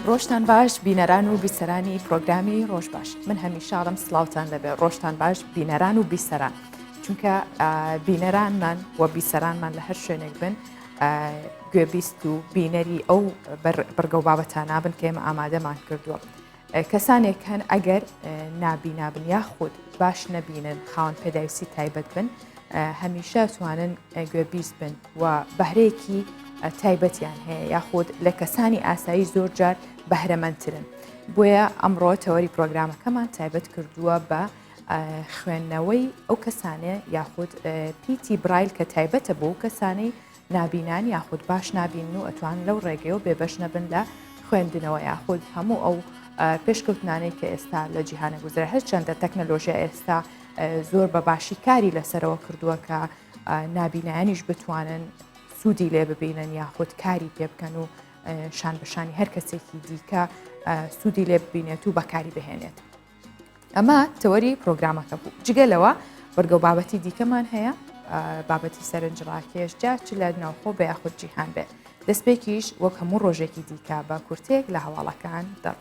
ڕۆژتان باش بینەران و بیسەرانی پرۆگرامی ڕۆژ باش. من هەمیشاڵم سلااوان لەبێ ڕۆژتان باش بینەران و بیسەران، چونکە بینەرانمان و بیسەرانمان لە هەر شوێنێک بن گوێبیست و بینەری ئەو بەرگە و بابەتان نابن کە ئێمە ئامادەمان کردووە. کەسانێک هەن ئەگەر نابینابن یاخود باش نەبینن خاوەن پێداویستی تایبەت بن هەمیشە توانن گوێبیست بن و بەهرەیەکی تایبەتیان هەیە یاخود لە کەسانی ئاسایی زۆر جار بەهرەمەندترن. بۆیە ئەمڕۆ تەوەری پرۆگرامەکەمان تایبەت کردووە بە خوێندنەوەی ئەو کەسانێ یاخود پیتی برایل کە تایبەتە بۆ کەسانەی نابینان یاخود باش نابین و ئەتوان لەو ڕێگەیەوە بێبەش نەبن لە خوێندنەوە یاخود هەموو ئەو پێشکەوتنانەی کە ئێستا لە جیهانە گوزرە هەر چەندە تەکنەلۆژیا ئێستا زۆر بە باشی کاری لەسەرەوە کردووە کە نابینایانیش بتوانن سوودی لێ ببینن یاخود کاری پێ بکەن و شان بەشانی هەر کەسێکی دیکە سوودی لێ ببینێت و بەکاری بهێنێت. ئەمە تەوەری پرۆگرامەکە بوو. جگەلەوە بەرگە و بابەتی دیکەمان هەیە، بابەتی سەرنجڕاکێش جا چ لە ناوخۆ بە یاخود جیهان بێت. دەستپێکیش وەک هەموو ڕۆژێکی دیکە بە کورتێک لە هەواڵەکان دەڕ.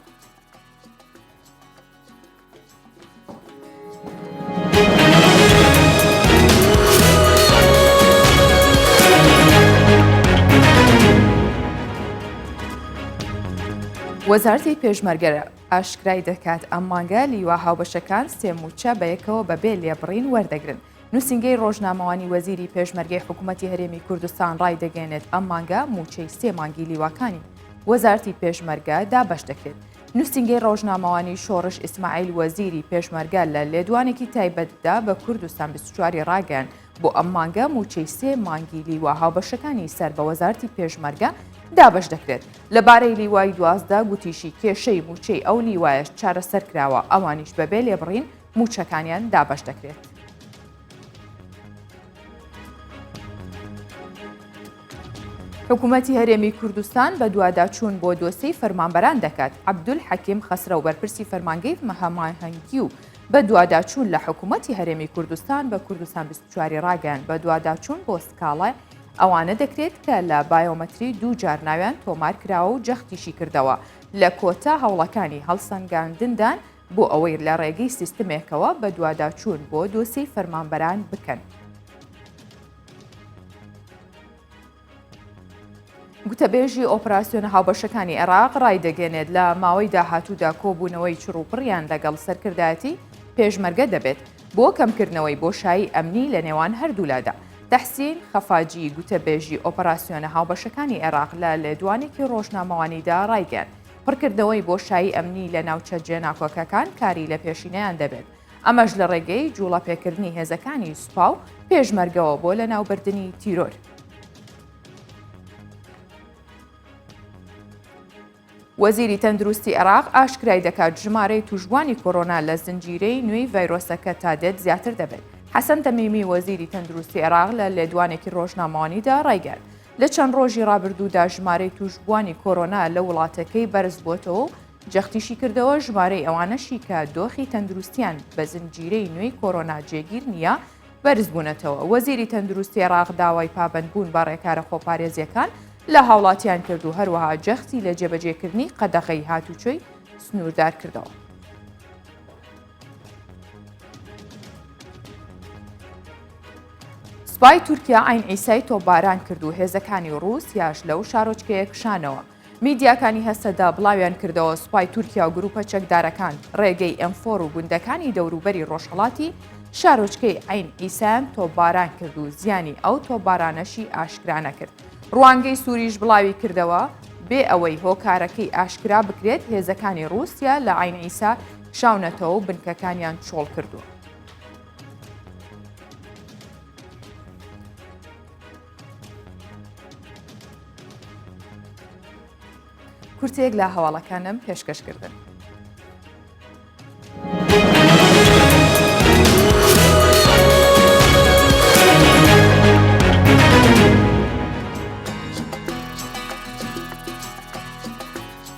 وەزارەتی پێشمەرگە ئاشکرای دەکات ئەم مانگە لیوا هاوبەشەکان سێموچە بەیەکەوە بەبێ لێبڕین وەردەگرن. نووسینگەی ڕۆژنامەوانی وەزیری پێشمەرگەی حکوومەتی هەرێمی کوردستان ڕای دەگەێنێت ئەم مانگە موچەی سێ مانگی لیواکانی وەزارەتی پێشمەرگە دابەش دەکرێت. نووسینگەی ڕۆژنامەوانی شۆڕش ئیسماعیل وەزیری پێشمەرگە لە لێدوانێکی تایبەتدا بە کوردستان 24 ڕاگەیاند بۆ ئەم مانگە موچەی سێ مانگی لیوا هاوبەشەکانی سەر بە وەزارەتی پێشمەرگە دابەش دەکرێت. لەبارەی لیوای 12 گوتیشی کێشەی موچەی ئەو لیوایەش چارەسەر کراوە، ئەوانیش بەبێ لێبڕین موچەکانیان دابەش دەکرێت. حکوومەتی هەرێمی کوردستان بە دوواداچوون بۆ دۆسەی فەرمانبەران دەکات. عەبدول حەکیم خەسرە و بەرپرسی فەرمانگەی هەماهەنگی و بە دوواداچوون لە حکوومەتی هەرێمی کوردستان بە کوردستان 24 ڕاگەیاند. بە دوواداچوون بۆ سکاڵە ئەوانە دەکرێت کە لە بایۆمەتری دوو جار ناویان تۆمار کراوە و جەختیشی کردەوە لە کۆتا هەوڵەکانی هەڵسەنگاندندان بۆ ئەوەی لە ڕێگەی سیستمێکەوە بە دوواداچوون بۆ دۆسەی فەرمانبەران بکەن. گوتەبێژی ئۆپراسیۆنە هاوبەشەکانی عێراق ڕای دەگەێنێت لە ماوەی داهاتوودا کۆبوونەوەی چڕوپڕیان لەگەڵ سەرکردایەتی پێشمەرگە دەبێت بۆ کەمکردنەوەی بۆشایی ئەمنی لە نێوان هەردوولادا. تەحسین خەفاجی گوتەبێژی ئۆپراسیۆنە هاوبەشەکانی عێراق لە لێدوانێکی ڕۆژنامەوانیدا ڕایگەیاند پڕکردنەوەی بۆشایی ئەمنی لە ناوچە جێناکۆکەکان کاری لە پێشینەیان دەبێت. ئەمەش لە ڕێگەی جوڵەپێکردنی هێزەکانی سوپا و پێشمەرگەوە بۆ لە ناوبردننی تیرۆر. وەزیری تەندروستی عێراق ئاشکرای دەکات ژمارەی توشبوانی کۆڕۆنا لە زنجیرەی نوێی ڤایرۆسەکە تا دێت زیاتر دەبێت. حەسەن تەمیمی وەزیری تەندروستی عێراق لە لێدوانێکی ڕۆژنامەوانیدا ڕایگەیاند لە چەند ڕۆژی ڕابردوودا ژمارەی توشبوانی کۆڕۆنا لە وڵاتەکەی بەرز بۆتەوە و جەختیشی کردەوە ژمارەی ئەوانەشی کە دۆخی تەندروستیان بە زنجیرەی نوێی کۆڕۆنا جێگیر نییە بەرز بوونەتەوە. وەزیری تەندروستی عێراق داوای پابەندبوون بە ڕێکارە خۆپارێزیەکان لە هاوڵاتیان کرد و هەروەها جەختی لە جێبەجێکردنی قەدەغەی هاتوچۆی سنووردار کردەوە. سوپای تورکیا عین ئیسای تۆپباران کرد و هێزەکانی ڕووسیاش لەو شارۆچکەیە کشانەوە. میدیاکانی هەستەدا بڵاویان کردەوە سوپای تورکیا و گروپە چەکدارەکان ڕێگەی ئەمفۆر و گوندەکانی دەوروبەری ڕۆژهەڵاتی شارۆچکەی عین ئیسایان تۆپباران کرد و زیانی ئەو تۆپبارانەشی ئاشکرا نەکرد. ڕوانگەی سووریش بڵاوی کردەوە بێ ئەوەی هۆکارەکەی ئاشکرا بکرێت هێزەکانی ڕووسیا لە عین ئیسا کشاونەتەوە و بنکەکانیان چۆڵ کردووە. کورتێک لە هەواڵەکانم پێشکەشکردن.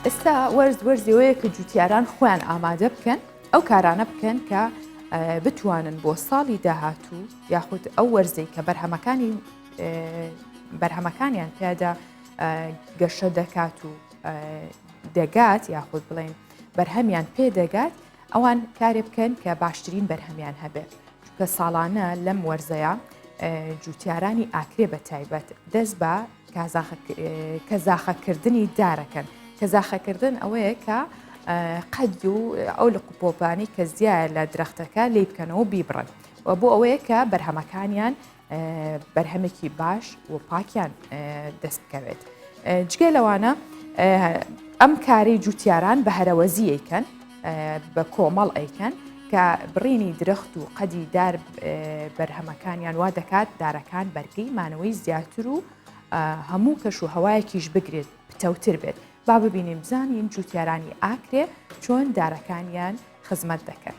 ئێستا وەرزەوەیە کە جوتیاران خۆیان ئامادە بکەن ئەو کارانە بکەن کە بتوانن بۆ ساڵی داهاتوو یاخود ئەو وەرزەی کە بەرهەمەکانیان پێدا گەشە دەکات و دەگات یاخود بڵێن بەرهەمیان پێدەگات ئەوان کارێ بکەن کە باشترین بەرهەمیان هەبێت چونکە ساڵانە لەم وەرزەیە جوتیارانی ئاکرێ بە تایبەت دەست بە کەزاخەکردنی دارەکەن کەزاخەکردن ئەوەیە کە قەد و ئەو لە قوپۆپانی کە زیایە لە درەختەکە لێ بکەنەوە بیبڕن و بۆ ئەوەیە کە بەرهەمەکانیان بەرهەمێکی باش و پاکیان دەست بکەوێت جگە لەوانە ئەم کاری جوتیاران بە هەرەوەزی ئەیکەن بە کۆمەڵ ئەیکەن کە بڕینی درەخت و قەدی دار بەرهەمەکانیان وا دەکات دارەکان بەرگەی مانەوەی زیاتر و هەموو کەش و هەوایەکیش بگرێت پتەوتر بێت با ببینیم بزانین جوتیارانی ئاکرێ چۆن دارەکانیان خزمەت دەکەن.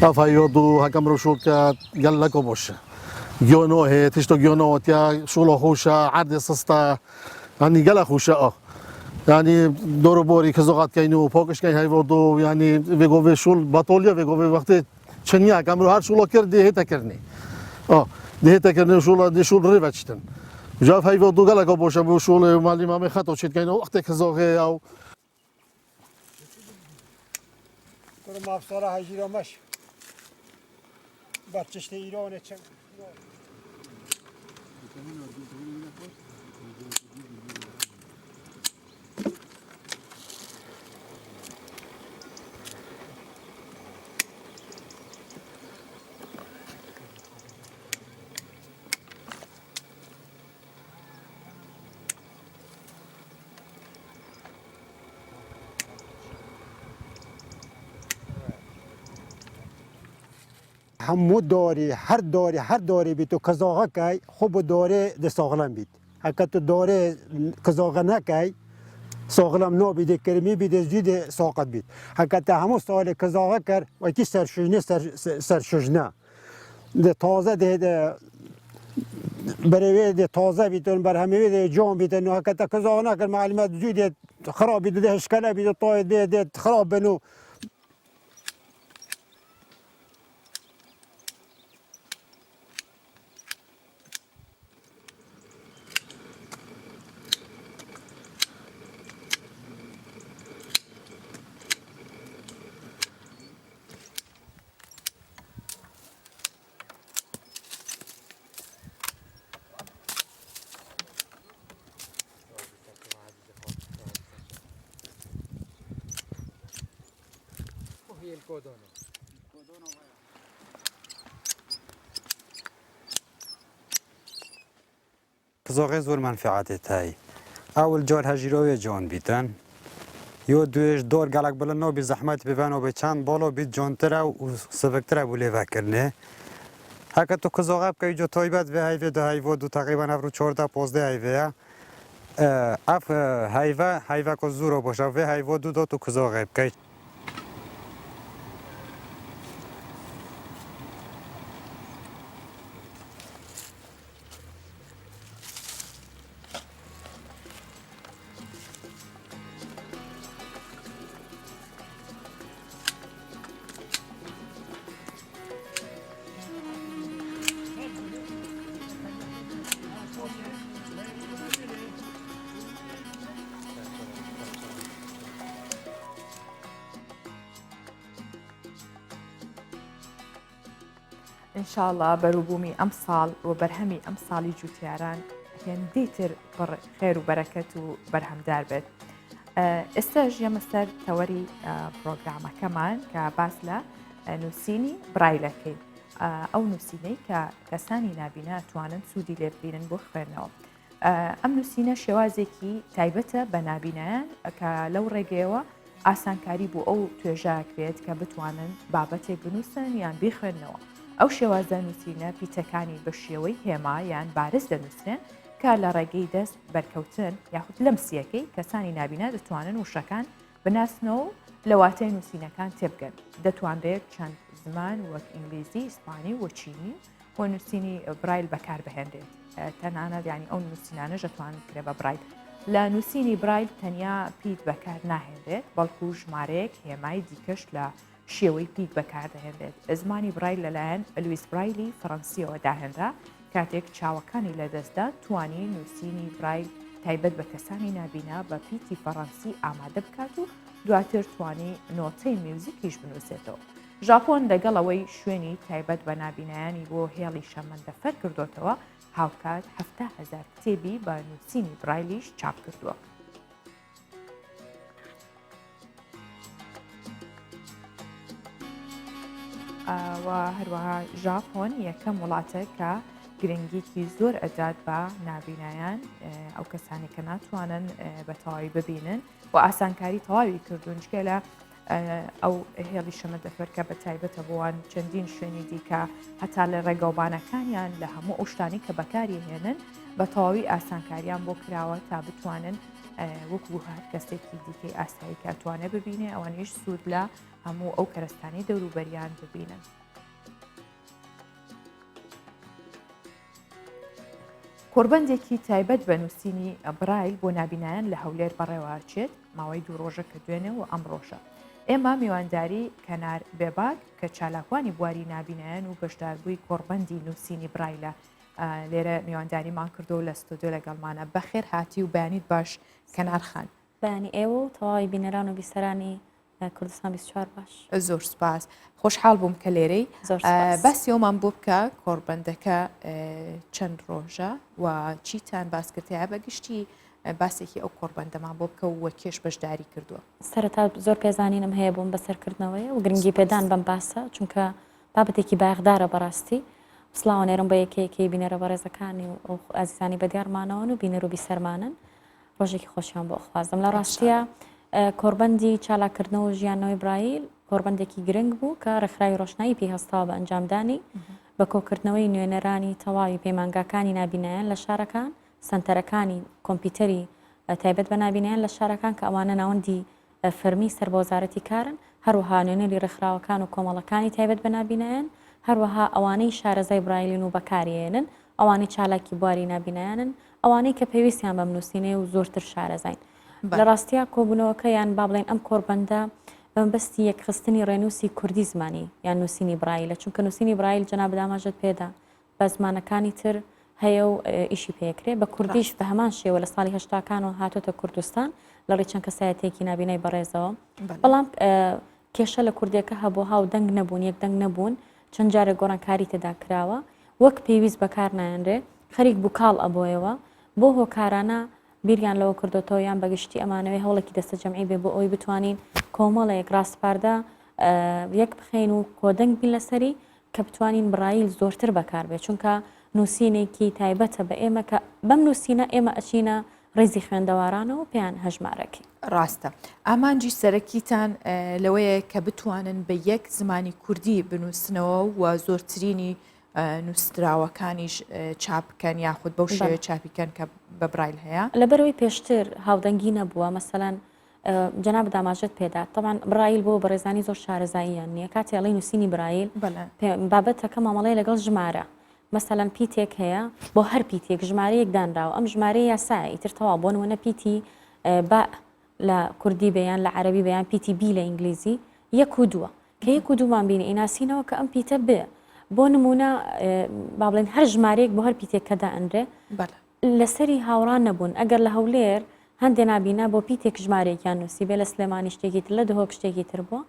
فايودو هكا مروشوكا قال لك وبوش جونو هي تشتو جونو تيا شولو خوشا عرض سستا يعني قال خوشا يعني دورو بوري كزوغات كاينو فوقش كاين هاي ودو يعني فيغو في شول باتوليا فيغو في وقت چنيا كامرو هر شولو كردي هي تكرني دي تكرني شولو دي شول ريبچتن جاف هاي ودو قال لك وبوش بو شول مالي ما خطو شيت كاينو وقت كزوغي او كل ما بصراحه هجيرو مش بچشت ایران چه همو داری هر داری بی تو کزاغه کی خوب داره د ساغلم بید اگه تو داره کزاغه نکی ساغلم نو بیده کرمی بیده زید ساقط بید اگه تا همو سال کزاغه کر و کی سرشجنه ده تازه ده بروی تازه بیتون بر همه ده جام بیتون و اگه تا کزاغه نکر معلومات زید خراب بیده ده اشکاله بیده طاید بیده خراب بنو زۆر زۆر منفعاتێت هەیە ئەوڵ جۆر هەژیرۆیە جۆن بیتن یۆ دوێژ دۆر گەڵک بلنەوە بی زەحمەت ببەنەوە بە چەند باڵۆ بیت جۆنترە و سبکترە بوو لێڤەکردنێ هەکە تو کزۆغە بکەی جۆ تایبەت بێ هەیڤێ دە هەیڤۆ دوو تەقریبەن هەڤڕوو چۆردە پۆزدە هەیڤەیە ئەف هەیڤەکۆ زوورۆ بۆشە vê heyvo du do tu kizogê bikey ئینشاءڵڵا بەروبوومی ئەم ساڵ و بەرهەمی ئەم ساڵی جوتیاران هێندەی تر بڕ خێر و بەرەکەت و بەرهەمدار بێت. ئێستاژ ئێمە سەر تەوەری پرۆگرامەکەمان کە باس لە نووسینی برایلەکەی ئەو نووسینەی کە کەسانی نابینە ئەتوانن سوودی لێ ببینن بۆ خوێندنەوە. ئەم نووسینە شێوازێکی تایبەتە بە نابینایان کە لەو ڕێگەیەوە ئاسانکاری بۆ ئەو توێژاکرێت کە بتوانن بابەتێک بنووسن یان بیخوێنەوە. ئەو شێوازە نووسینە پیتەکانی بە شێوەی هێما یان بارز دەنووسێن کە لە ڕێگەی دەست بەرکەوتن یاخود لەم سیەکەی کەسانی نابینە دەتوانن وشەکان بناسنەوە لە واتای نووسینەکان تێبگەن دەتوانرێت چەند زمان وەک ئینگلیزی ئیسپانی و چینی و نووسینی برایل بەکار بهێنرێت تەنانەت ینی ئەو نووسینانە دەتوانن کرێ بە برایل لە نووسینی برایل تەنیا پیت بەکار ناهێنرێت بەڵکو ژمارەیەک هێمای دیکەش لە شێوەی پیت بەکاردەهێنرێت زمانی برایل لەلایەن لویس برایلی فەڕەنسیەوە داهێنرا کاتێک چاوەکانی لەدەستدا توانی نووسینی برایل تایبەت بە کەسانی نابینا بە پیتی فەڕەنسی ئامادە بکات و دواتر توانی نۆتەی میوزیکیش بنووسێتەوە ژاپۆن لەگەڵەوەی شوێنی تایبەت بە نابینایانی بۆ هێڵی شەمەندەفەر کردوتەوە هاوکات 7,000 کتێبی بە نووسینی برایلیش چاپ کردووە. و هەروەها ژاپۆن یەکەم وڵاتە کە گرنگیکی زۆر ئەدات بە نابینایان ئەو کەسانی کە ناتوانن بە تەواوی ببینن و ئاسانکاری تەواوی کردوون چکە لە ئەو هێڵی شەمەندەفەرکە بە تایبەتە بۆوان چەندین شوێنی دیکە هەتا لە ڕێگەوبانەکانیان لە هەموو ئەو شتانی کە بەکاری هێنن بە تەواوی ئاسانکاریان بۆ کراوە تا بتوانن وەکو هەر کەسێکی دیکەی ئاسایی کاتوانە ببینێ ئەوانیش سوود لە هەموو ئەو کەرەستانی دەوروبەریان ببینن. کۆربەندێکی تایبەت بە نووسینی برایل بۆ نابینایان لە هەولێر بەڕێوەچێت ماوەی 2 ڕۆژە کە دوێنێ و ئەمڕۆژە. ئێمە میوانداری کەنار بێباک کە چالاکوانی بواری نابینایان و بەشداربووی کۆربەندی نووسینی برایلە لێرە میوانداریمان کردو و لە ستۆدیۆ لەگەڵمانە بەخێر هاتی و بەیانیت باش کەنارخان. بەیانی ئێوە و تەواوی بینەران و بیسەرانی کوردستان 24 باش. زۆر سپاس خۆشحاڵ بووم کە لێرەی باسی ئەومان بۆ بکە کۆربەندەکە چەند ڕۆژە و چیتان باس کردەیە بەگشتی باسێکی ئەو کۆربەندەمان بۆ بکە و کێش بەشداری کردووە. سەرەتا زۆر پێزانینم هەیە بووم بەسەرکردنەوەی و گرنگی پێدان بەم باسە چونکە بابەتێکی باغدارە بەڕاستی سڵاوانێرم بە یەکەیەکی بینەرە بەڕێزەکانی و ئازیزانی بەدیارمانەوەن و بینەر و بیسەرمانن ڕۆژێکی خۆشیان بۆ خوازم لە ڕاستیە کۆربەندی چالاکردنەوە ژیانەوەی برایل کۆربەندێکی گرنگ بوو کە ڕێکخراوی ڕۆشنایی پێی هەستاوە بە ئەنجامدانی بە کۆکردنەوەی نوێنەرانی تەواوی پەیمانگاکانی نابینایان لە شارەکان سنتەرەکانی کۆمپیوتەری تایبەت بە نابینایان لە شارەکان کە ئەوانە ناوەندی فەرمی سەر بە وەزارەتی کارن هەروەها نوێنەری ڕێکخراوەکان و کۆمەڵەکانی تایبەت بە نابینایان هەروەها ئەوانەی شارەزای برایلین و بەکارێنن ئەوانەی چالاکی بواری نابینایانن ئەوانەی کە پێویستیان بە نووسینێ و زۆرتر شارەزین. لە ڕاستیە کۆبوونەوەکە یان با بڵێن ئەم کۆربەندە بەمبەستی یەکخستنی ڕێنووسی کوردی زمانی یان نووسینی برایلە چونکە نووسینی برایل جەناب داماژت پێدا بە زمانەکانی تر هەیە و ئیشی پێکرێ بە کوردیش بە هەمان شێوە لە ساڵی هەشتاکان و هاتۆتە کوردستان لە ڕێی چەند کەسایەتێکی نابینای بەڕێزەوە بەڵام کێشە لە کوردیەکە هەبوو هاو دەنگ نەبوون یەک دەنگ نەبوون چەند جارێک گۆڕانکاری تێدا کراوە وەک پێویست بەکار نایەنرێ خەریک بوو کاڵ ئەبۆیەوە بۆ هۆکارانە بیریان لەوە کردوتەوە یان بەگشتی ئەمانەوەی هەوڵێکی دەستە جەمعی بێ بۆ ئەوی بتوانین کۆمەڵێک ڕاستپاردا یەک بخەین و کۆدەنگ بین لەسەری کە بتوانین برایل زۆرتر بەکار بێت چونکە نووسینێکی تایبەتە بە ئێمە کە بەم نووسینە ئێمە ئەچینە ڕێزی خوێندەوارانەوە پێیان هەژمارەکەی ڕاستە ئامانجی سەرەکیتان لەوەیە کە بتوانن بە یەک زمانی کوردی بنووسنەوە و زۆرترینی نووسراوەکانیش چاپ بکەن یاخود بەو شێوە چاپیکەن کە بە برایل هەیە لەبەرەوەی پێشتر هاودەنگی نەبووە مەسەلەن جەناب داماژت پێدا طبعاً برایل بۆ بەڕێزانی زۆر شارەزاییان نییە کاتی ئەڵی نووسینی برایل بابەتەکە مامەڵەی لەگەڵ ژمارە مەسەلەن پیتێک هەیە بۆ هەر پیتێک ژمارەیەک دانراوە ئەم ژمارە یاسایی تر تەواو بۆ نمونە پیتی با لە کوردی بەیان لە عەرەبی بەیان پیتی بی لە ئینگلیزی یەک و دووە کە یەک و دوومان بینی ئیناسینەوە کە ئەم پیتە بێ بۆ نمونە با بڵێن هەر ژمارەیەک بۆ هەر پیتێکەدا ئەنرێ لەسەری هاوڕان نەبوون ئەگەر لە هەولێر هەندێ نابینا بۆ پیتێک ژمارەیەکیان نووسی بێ لە سلێمانی شتێکی تر لە دهۆک شتێکی تر بووە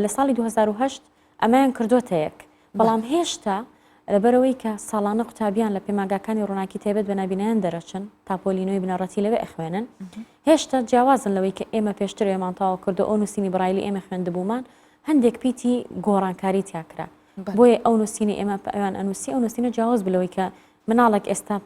لە ساڵی 2008 ئەمایان کردوتە یەک بەڵام هێشتا لەبەرەوەی کە ساڵانە قوتابیان لە پەیمانگاکانی ڕووناکی تایبەت بە نابینایان دەرەچن تاپۆلینەوەی بنەڕەتی لەوێ ئەخوێنن هێشتا جیاوازن لەوەی کە ئێمە پێشتر ئێمان تاوا کردو ئەو نووسینی برایلی ئێمە خوێندبوومان هەندێک پیتی گۆڕانکاری تیاکرا بۆیە ئەو نووسینی ئێمە ئەوان ئەنووسی ئەو نووسینە جیاواز بلەوەی کە مناڵێک ئێستا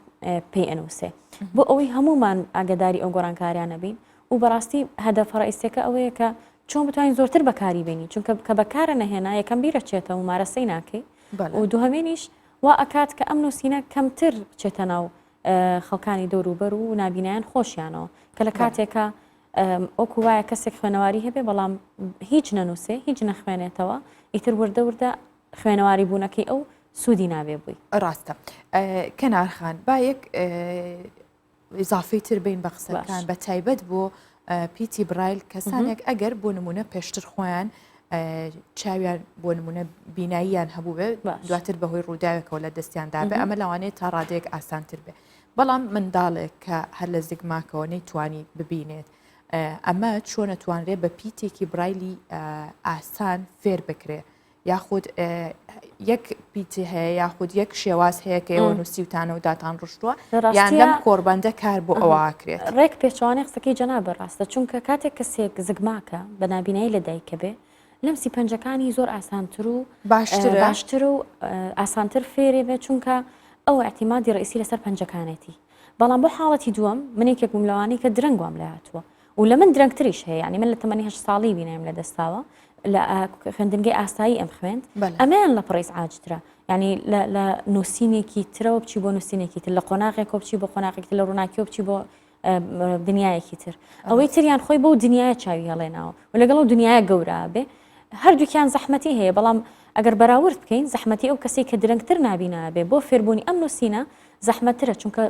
پێی ئەنووسێ بۆ ئەوەی هەمومان ئاگداری ئەو گۆڕانکاریانە بین و بەڕاستی هەدەفە ڕئیسیەکە ئەوەیە کە چۆن بتوانین زۆرتر بەکاری بینی چونکە کە بەکارە نەهێنا یەکەم بیرە چێتەوە و مارەسەی ناکەی بەڵێ. و دوهەمێنیش وا ئەکات کە ئەم نووسینە کەمتر بچێتە ناو خەڵکانی دەوروبەر و نابینایان خۆشیانەوە کە لە کاتێکە ئۆکو وایە کەسێک خوێنەواری هەبێ بەڵام هیچ نەنووسێ هیچ نەخوێنێتەوە ئیتر وردە وردە خوێنەواری بوونەکەی ئەو سوودی نابێ بووی. ڕاستە کەنارخان با یەک ئیزافەی تر بین بە قسەکان بە تایبەت بۆ پیتی برایل کەسانێک ئەگەر بۆ نمونە پێشتر خۆیان چاویان بۆ نمونە بیناییان هەبوو بێ دواتر بەهۆی ڕووداوێکەوە لە دەستیاندا بێ ئەمە لەوانەیە تا ڕادەیەک ئاسانتر بێ بەڵام منداڵێک کە هەر لە زگماکەوە نەیتوانی ببینێت ئەمە چۆن نەتوانرێت بە پیتێکی برایلی ئاسان فێر بکرێ یاخود یەک پیتی هەیە یاخود یەک شێواز هەیە کە ئێوە نووسیوتانە و داتان ڕشتووە یان لەم کۆربەندە کار بۆ ئەوواکرێت ڕێک پێچوانێ قسەکەی جەنا بەڕاستە چونکە کاتێک کەسێک زگماکە بە نابینایی لە دایکە بێ لەم سیپەنجەکانی زۆر ئاسانتر و باشتر و ئاسانتر فێرێ بێ چونکە ئەو احتیمادی ڕئیسی لەسەر پەنجەکانێتی بەڵام بۆ حاڵەتی دووەم منێکێک بووم لەوانەی کە درەنگ وام لە هاتووە و لە من درەنگتریش هەیە ینی من لە تەمەنی 8 ساڵی بینایم لە دەستاوە لە خوێندنگەی ئاسایی ئەم خوێند ئەمەیان لە پڕیز عاجترە ینی لە نووسینێکی ترەوە بچی بۆ نووسینێکی تر لە قۆناغێکەوە بچی بۆ قۆناغێکی لە ڕووناکیەوە بچی بۆ دنیایەکی تر ئەوەی تریان خۆی بۆ دنیای چاوی هەڵێناوە و لەگەڵ و دنیای گەورە بێ هەردووکیان زەحمەتی هەیە بەڵام ئەگەر بەراورد بکەین زەحمەتی ئەو کەسی کە درەنگتر نابینا بێ بۆ فێربوونی ئەم نووسینە زەحمەترە چونکە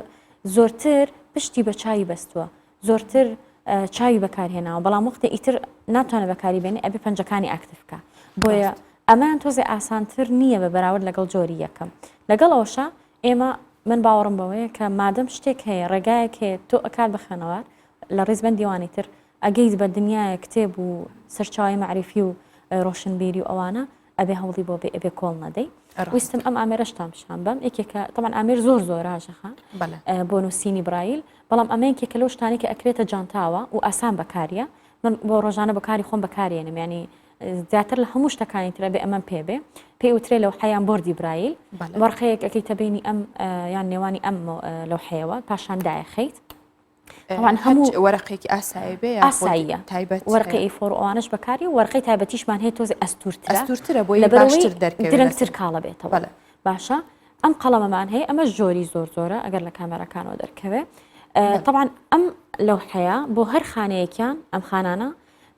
زۆرتر پشتی بە چاوی بەستووە زۆرتر چاوی بەکارهێناوە بەڵام وەختە ئیتر ناتوانە بەکاری بێنێ ئەبێ پەنجەکانی ئاکتفکە بۆیە ئەمان تۆزێ ئاسانتر نییە بە بەراورد لەگەڵ جۆری یەکەم لەگەڵ ئەوشە ئێمە من باوەڕم بەوەیە کە مادەم شتێک هەیە ڕێگایەک هەیە تۆ ئەکات بخێنەوە لە ڕێزبەن دیوانی تر ئەگەیت بە دنیایە کتێب و سەرچاوی مەعریفی و ڕۆشنبیری و ئەوانە ئەبێ هەوڵی بۆ بێ ئەبێ کۆڵ نەدەی ویستم ئەم ئامێرەشتان پیشان بەم یەکێکە طبعا ئامێر زۆر زۆراژەخە بۆ نووسینی برایل بەڵام ئەمە یەکێکە لەو شتانی کە ئەکرێتە جانتاوە و ئاسان بەکاریە من بۆ ڕۆژانە بەکاری خۆم بەکارێنم ینی زیاتر لە هەموو شتەکانی ترە بێ ئەمەم پێبێ پێی وترێ لەو حەیان بۆردی برایل وەرقەیەک ئەەکەیتە بینی ئەم یان نێوانی ئەم لەو حەیەوە پاشان دایەخەیت طبعا هەموو وەرقێکی ئاسایی بێ ئاساییە تایبەت وەرقی ئیفۆر ئەوانش بەکاری و وەرقەی تایبەتیشمان هەیە تۆزی ئەستورترە بۆی باشتر دەرکەوێت درەنگتر کاڵە بێتەوە باشە ئەم قەڵەمەمان هەیە ئەمە ژۆری زۆرە ئەگەر لە کامێرەکانەوە دەرکەوێت طبعا ئەم لەو حەیە بۆ هەر خانەیەکیان ئەم خانانە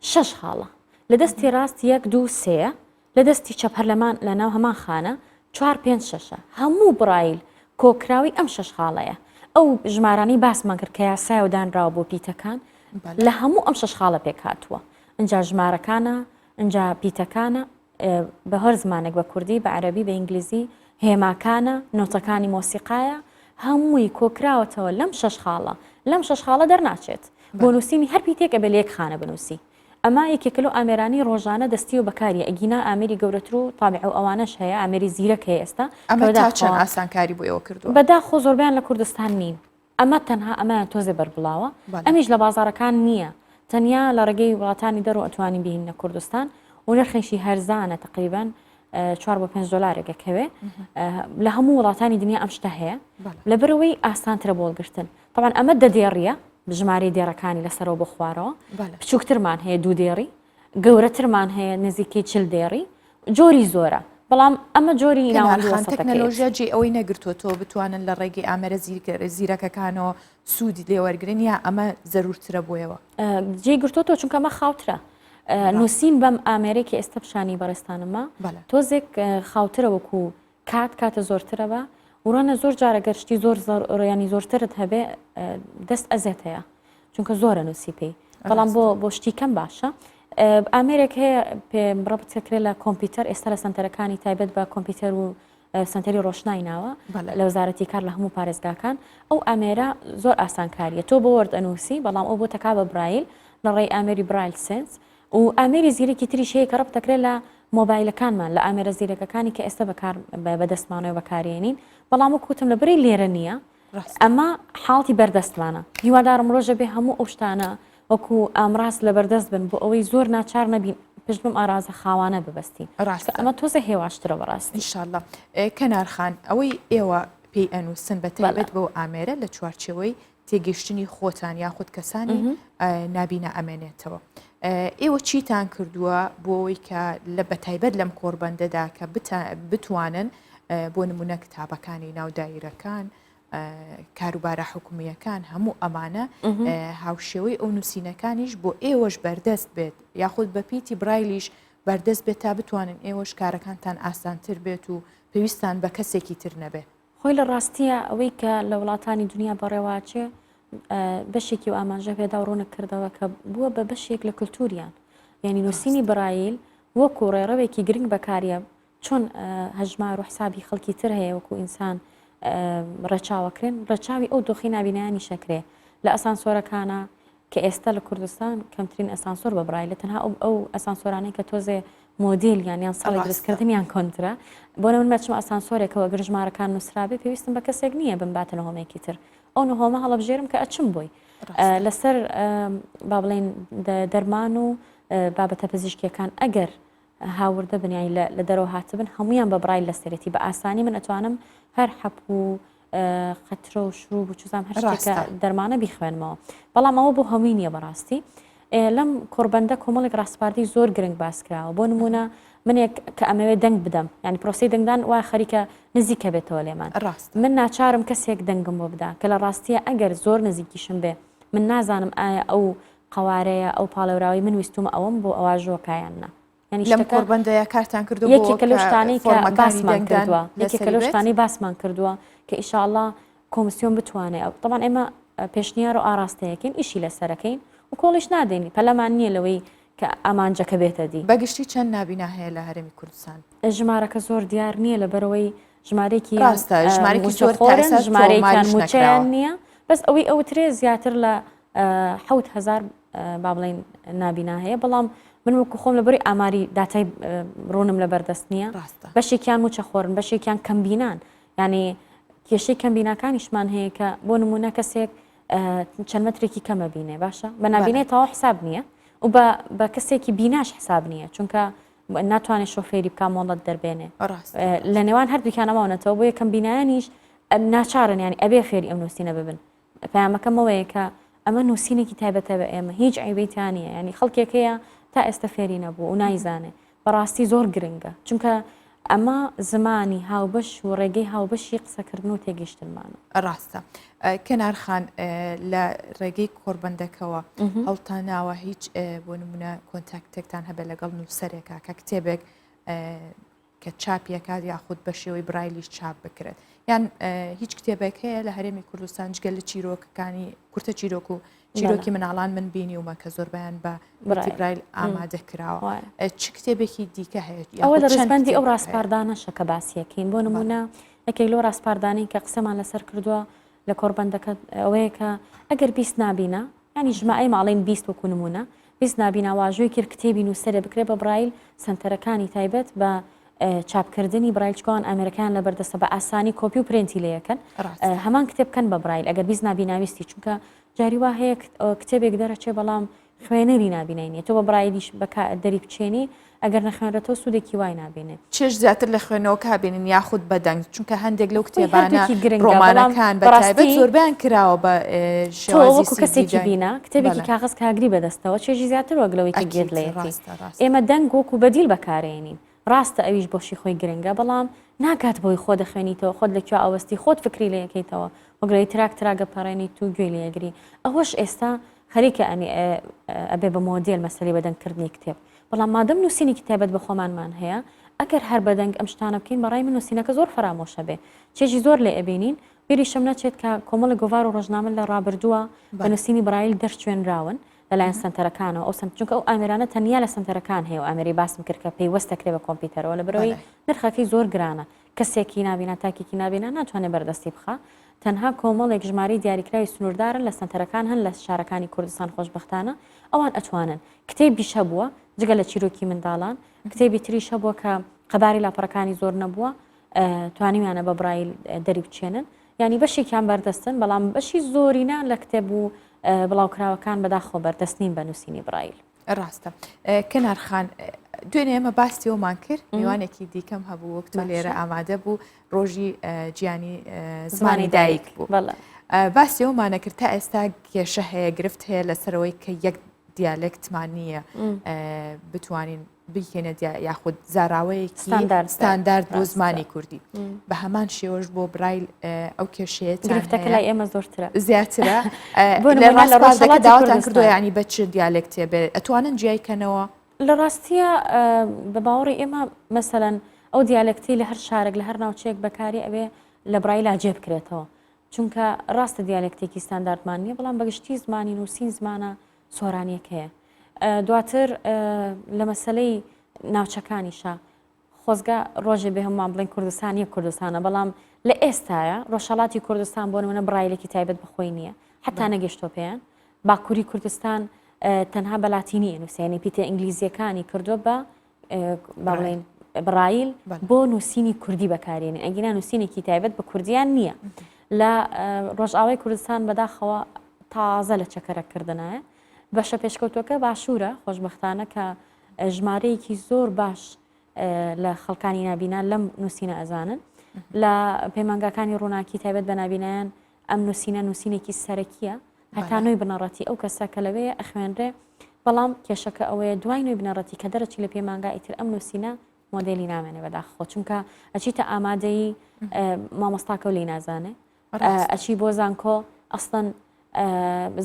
6 خاڵە لە دەستی ڕاست 1 2 3 لە دەستی چەپ هەرلەمان لە ناو هەمان خانە 4 5 6 هەموو برایل کۆکراوی ئەم 6 خاڵەیە ئەو ژمارانی باسمان کرد کە یاسای و دانراوە بۆ پیتەکان لە هەموو ئەم 6 خاڵە پێک هاتووە ئەجا ژمارەکانە ئەجا پیتەکانە بە هەر زمانێک بە کوردی بە عەرەبی بە ئینگلیزی هێماکانە نۆتەکانی مۆسیقایە هەمووی کۆکراوەتەوە لەم 6 خاڵە لەم 6 خاڵە دەرناچێت بۆ نووسینی هەر پیتێک ئەبێ لە یەک خانە بنووسی ئەمە یەکێکە لەو ئامێرانی ڕۆژانە دەستی و بەکاریە ئەگینا ئامێری گەورەتر و تابع و ئەوانەش هەیە ئامێری زیرەک هەیە ئێستا ئەمە تا چەند ئاسانکاری بۆ ئێوە کردووە بەداخۆ زۆربیان لە کوردستان نین ئەمە تەنها ئەمایان تۆزێ بەربڵاوە ئەمیش لە بازارەکان نییە تەنیا لە ڕێگەی وڵاتانی دەرەوە ئەتوانین بهینە کوردستان و نرخێکی هەرزانە تقریبا 4 بۆ 5 دلارێکەکەوێ لە هەموو وڵاتانی دنیا ئەم شتە هەیە لەبەرەوەی ئاسانترە بۆ وەرگرتن طبعا ئەمە دەدێڕیە بژمارەی دێڕەکانی لەسەرەوە بخوارەوە بچووکترمان هەیە 2 دێڕی گەورەترمان هەیە نزیکەی 40 دێڕی جۆری زۆرە بەڵام ئەمە جۆری تەکنەلۆژیا جێ ئەوەی نەگرتوۆ بتوانن لە ڕێگەی ئامێرە زیرەکەکانەوە سوودی لێوەرگرن یا ئەمە زەرورترە بۆیەوە جێ گرتوۆ چونکە ئەمە خاوترە نووسین بەم ئامێرێکی ئێستا پیشانی بەڕێستانەمە تۆزێک خاوترە وەکو کاتە زۆرترە بە وڕانە زۆر جارە گەرشتی زۆر ڕێیانی زۆرترت هەبێ دەست ئەزێت هەیە چونکە زۆرە نووسی پێی بەڵام بۆ شتی کەم باشە ئامێرێک هەیە ڕەبتکرێت لە کۆمپیوتەر ئێستا لە سنتەرەکانی تایبەت بە کۆمپیوتەر و سنتەری ڕۆشنایی ناوە لە وزارەتی کار لە هەموو پارێزگاکان ئەو ئامێرە زۆر ئاسانکاریە تۆ بۆ وەرد ئەنووسی بەڵام ئەو بۆ تەکا بە برایل لە ڕێی ئامێری برایل سنس و ئامێری زیرەکی تریش هەیە کە ڕەبتەکرێت لە مۆبایلەکانمان لە ئامێرە زیرەکەکانی کە ئێستا بەدەستمانەوە بەکارێنین بەڵام وەکوتم لە بەری لێرە نییە ئەمە حاڵی بەردەستمانە هیوادارم ڕۆژە بێ هەموو ئەو شتانە وەکو ئامڕاست لە بەردەست بن بۆ ئەوەی زۆر ناچار نەبین پشت بم ئارازە خاوانە ببەستی ئەمە تۆزە هێواشترە بەڕاستی ئینشاءالله کەنارخان ئەوەی ئێوە پێی ئەنووسن بە تایبەت بۆ ئامێرە لە چوارچەوەی تێگەیشتنی خۆتان یاخود کەسانی نابینە ئەمێنێتەوە ئێوە چیتان کردووە بۆی کە لە بەتایبەت لەم کۆربەندەدا کە بتوانن بۆ نمونە کتابەکانی ناودایرەکان کاروبارە حکومیەکان هەموو ئەمانە هاوشێوەی ئەو نووسینەکانیش بۆ ئێوەش بەردەست بێت یاخود بە پیتی برایلیش بەردەست بێت تا بتوانن ئێوەش کارەکانتان ئاسانتر بێت و پێویستان بە کەسێکی تر نەبێت. خۆی لە ڕاستیە ئەوەی کە لە وڵاتانی دنیا بەڕێواچێ بەشێکی و ئاماژە پێدا ڕوونە کردەوە کە بووە بە بەشێک لە کللتوریان یعنی نووسینی برایل وەکو ڕێڕەوێکی گرنگ بەکاریە چۆن هەژمار و حسابی خەڵکی تر هەیە وەکو ئینسان ڕەچاوەکرێن ڕەچاوی ئەو دۆخی نابینایانی شەکرێ لە ئەسانسۆرەکانە کە ئێستا لە کوردستان کەمترین ئەسانسۆر بە برایل تەنها ئەو ئەسانسۆرانەی کە تۆزێ مۆدیل یان ساڵی دروستکردنیان کۆنترە بۆ نمونە مەچمە ئەسانسۆرێکەوە گەر ژمارەکان نووسرابێ پێویستم بە کەسێک نییە بمباتە نهۆمێکی تر ئەو نهۆمە هەڵەبژێرم کە ئەچم بووی لەسەر با بڵێن دەرمان و بابەتە پزیشکیەکان ئەگەر هاوردە بنیایی لە دەرەوە هاتبن هەمویان بە برایل لەسەرەتی بە ئاسانی من ئەتوانم هەر حەپ و خەترە و شروب و چوزام هەر شتێکە دەرمانە بیخوێنمەوە بەڵام ئەوە بۆ هەمووی نییە بەڕاستی لەم کۆربەندە کۆمەڵێک ڕاستپاردەی زۆر گرنگ باس کراوە بۆ نمونە منێک کە ئەمەوێت دەنگ بدەم ینی پرۆسی دەنگدان وای خەریکە نزیکە بێتەوە لێمان من ناچارم کەسێک دەنگم بۆ بدا کە لە ڕاستیە ئەگەر زۆر نزیکیشم بێ من نازانم ئایا ئەو قوارەیە ئەو پاڵەوراوی من ویستومە ئەوەم بۆ ئەواژۆکایاننا لەم کۆربەندەیە کارتان کردو یەکێکە لەو شتانەی کە باسمان کردووە یەکێکە لەو شتانی باسمان کردووە کە ئیشاءڵڵا کۆمیسیۆن بتوانێت ئەو طبعاً ئێمە پێشنیار و ئاراستەیەکەین ئیشی لەسەرەکەین و کۆڵیش نادەینی پەلەمان نییە لەوەی کە ئامانجەکە بێتە دی بەگشتی چەند نابینا هەیە لە هەرێمی کوردستان ژمارەکە زۆر دیار نییە لەبەرەوەی ژمارێکی ژمارێکی زۆر ژمارەیان موچیان نییە بەس ئەوەی ئەوترێ زیاتر لە 7,000 با بڵێن نابینا هەیە بەڵام من وەکو خۆم لەبەری ئاماری داتای ڕوونم لە بەردەست نییە بەشێکیان موچە خۆرن بەشێکیان کەمبینان ینی کێشەی کەمبینەکانیشمان هەیە کە بۆ نمونە کەسێک چەند مەترێکی کەمە بینێ باشە بە نابینێتەوە حساب نییە و بە کەسێکی بیناش حساب نییە چونکە ناتوانێت شۆفێری بکە مۆڵەت دەربێنێ لە نێوان هەردووکانەماونەتەوە بۆ یەکەم بینایانیش ناچارن ینی ئەبێ فێری ئەم نووسینە ببن پەیامەکەمەوەیە کە ئەمە نووسینێکی تایبەتە بە ئێمە هیچ عیبەیتانە ینی خەڵکێکەیە تا ئێستا فێری نەبوو و نایزانێ بەڕاستی زۆر گرنگە چونکە ئەمە زمانی هاوبەش و ڕێگەی هاوبەشی قسەکردن و تێگەیشتنمانە ڕاستە کەنارخان لە ڕێگەی کۆربەندەکەوە هەڵتان ناوە هیچ بۆ نمونە کۆنتاکتێکتان هەبێت لەگەڵ نووسەرێکە کە کتێبێک کە چاپیەکات یاخود بە شێوەی برایلیش چاپ بکرێت یان هیچ کتێبێک هەیە لە هەرێمی کوردستان جگەل لە چیرۆکەکانی کورتە چیرۆک و چیرۆکی مناڵان من بینیومە کە زۆربیان بە برایل ئامادە کراوە چ کتێبێکی دیکە هەیە ئەوە لە ڕێزبەندی ئەو ڕاستپاردانەشە کە باسیەکەین بۆ نمونە یەکێک لەو ڕاستپاردانەی کە قسەمان لەسەر کردووە لە کۆربەندەکە ئەوەیە کە ئەگەر بیست نابینە ینی ژماعی ماڵین بیست وەکو نمونە بیست نابینە واژووی کرد کتێبی نووسەرێ بکرێ بە برایل سنتەرەکانی تایبەت بە چاپکردنی برایلچکۆن ئەمریکان لە بەردەستە بە ئاسانی کۆپی و پرێنتی لەیەکەن هەمان کتێبکەن بە برایل ئەگەر بیست نابیناویستی چونکە جاری وا هەیە کتێبێک دەرەچێ بەڵام خوێنەری نابینینێت تۆ بە برایلیش بە دەری بچێنی ئەگەر نەخوێنرێتەوە سوودێکی وای نابێنێت چێش زیاتر لە خوێنەوە کابێنین یاخود بەدەنگ چونکە هەندێک لەو کتێبانە ڕۆمانەکان بەتایبەت زۆربیان کراوە بە شێوازی کەسێکی بینە کتێبێکی کاغز کاگری بەدەستەوە چێژی زیاتر وەگلەوەی کە گێت لەیەتی ئێمە دەنگ وەکو بەدیل بەکارێنین ڕاستە ئەویش بۆشی خۆی گرنگە بەڵام ناکات بۆی خۆ دەخوێنیتەوە خۆت لەکوێ ئەوەستی خۆت فکری لە یەکەیتەوە وەگرەی تراگە پەڕێنیت و گوێ لە یەگری ئەوەش ئێستا خەریکە ئەنی ئەبێ بە مۆدیل مەسەلی بەدەنگکردنی کتێب بەڵام مادەم نووسینی کتێبەت بە خۆمانمان هەیە ئەگەر هەر بەدەنگ ئەم شتانە بکەین بەڕای من نووسینەکە زۆر فرامۆشە بێ چێژی زۆر لێ ئەبینین بیریشم نەچێت کە کۆمەڵی گۆڤار و ڕۆژنامە لە ڕابردووە بە نووسینی برایل دەرچوێنراون لەلایەن سنتەرەکانەوە ئەو چونکە ئەو ئامێرانە تەنیا لە سنتەرەکان هەیە و ئامێری باسم کرد کە پێیوەستەکرێ بە کۆمپیوتەرەوە لە بەرەوەی نرخەکەی زۆر گرانە کەسێکی نابینا تاکێکی نابینا ناتوانێت بەردەستی بخە تەنها کۆمەڵێک ژمارەی دیاریکراوی سنووردارن لە سنتەرەکان هەن لە شارەکانی کوردستان خۆشبەختانە ئەوان ئەتوانن کتێبی شەبووە جگە لە چیرۆکی منداڵان کتێبی تری شەبووە کە قەباری لاپەڕەکانی زۆر نەبووە توانیویانە بە برایل دەری بچێنن ینی بەشێکیان بەردەستن بەڵام بەشی زۆرینە لە کتێب و بڵاوکراوەکان بەداخۆ بەردەستنین بە نووسینی برایل ڕاستە کەنارخان دوێنێ ئێمە باستیەوەمان کرد میوانێکی دیکەم هەبوو وەک تۆ لێرە ئامادە بوو ڕۆژی گیانی زمانی دایک بوو باسی ئەومانە کرد تا ئێستا کێشە هەیە گرفت هەیە لەسەرەوەی کە یەک دیالکتمان نییە بتوانین بیکەنە یاخود زاراوەیەکی ستاندارد بۆ زمانی کوردی بە هەمان شێوەش بۆ برایل ئەو کێشەیەتان گرفتەکە لای ئێمە زۆرترە زیاترە لە ڕاستپاردەکە داواتان کردووە ینی بە چ دیالکتێ بێت ئەتوانن جیایکەنەوە لە ڕاستیە بە باوەڕی ئێمە مەسەرەن ئەو دیالکتی لە هەر شارێک لە هەر ناوچەیەک بەکاری ئەوێ لە برایلا جێ بکرێتەوە چونکە ڕاستە دیالکتێکی ستانداردمان نیە بەڵام بەگشتی زمانی نووسین زمانە سۆرانیەک هەیە دواتر لە مەسلەی ناوچەکانیشە خۆزگە ڕۆژێ بێ هەمومان بڵین کوردستان یەک کوردستانە بەڵام لە ئێستاە ڕۆژهەڵاتی کوردستان بۆ نمونە برایلێکی تایبەت بخۆی نییە حتا نەگەشتۆ پێیان باکووری کوردستان تەنها بەلاتینی نووسێنی پیتە ئینگلیزیەکانی کردووە بە باڵێن برایل بۆ نووسینی کوردی بەکارێنێ ئەگینا نووسینێکی تایبەت بە کوردیان نییە لە ڕۆژئاوای کوردستان بەداخەوە تازە لە چەکەرەکردنایە بەشە پێشکەوتوەکە باشوورە خۆشبەختانە کە ژمارەیەکی زۆر باش لە خەڵکانی نابینا لەم نووسینە ئەزانن لە پەیمانگاکانی ڕووناکی تایبەت بە نابینایان ئەم نووسینە نووسینێکی سەرەکیە هەتا نوێی بنەڕەتی ئەو کەسە کە لەوەیە ئەخوێنرێ بەڵام کێشەکە ئەوەیە دوای نوێی بنەڕەتی کە دەرەچی لە پەیمانگا ئیتر ئەم نووسینە مۆدێلی نامێنێ بەداخۆ چونکە ئەچیتە ئامادەی مامۆستاکە و لی نازانێ ئەچی بۆ زانکۆ ئەسڵەن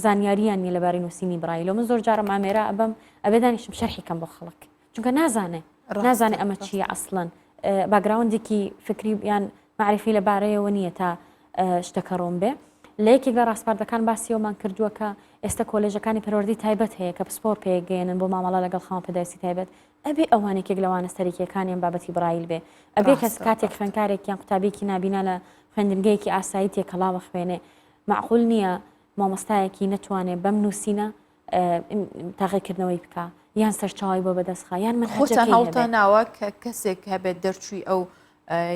زانیاریان نیە لەبارەی نووسینی برایلۆ من زۆر جارە مامێرە ئەبم ئەبێ دانیشم شەرحی کەم بۆ خەڵک چونکە نازانێ ئەمە چییە ئەسڵەن باگراوندێکی فکری یان معرفی لەبارەیەوە نییە تا شتەکە ڕۆم بێ لە یەکێک لە ڕاستپاردەکان باسیەوەمان کردووە کە ئێستا کۆلێژەکانی پەروەردەی تایبەت هەیە کە پسپۆر پێگەێنن بۆ مامەڵە لەگەڵ خاوەن پێداویستی تایبەت ئەبێ ئەوانێکێک لەوانە سەرەکیەکانیان بابەتی برایل بێ ئەبێ کەس کاتێک خوێندکارێکیان قوتابێکی نابینا لە خوێندنگەیەکی ئاسایی تێکەڵاوە خوێنێ معقول نییە مامۆستایەکی نەتوانێت بەم نووسینە تاقیکردنەوەی بکە یان سەرچاوی بۆ بەدەستخا یان من خۆتان هەڵتە ناوە کە کەسێک هەبێت دەرچووی ئەو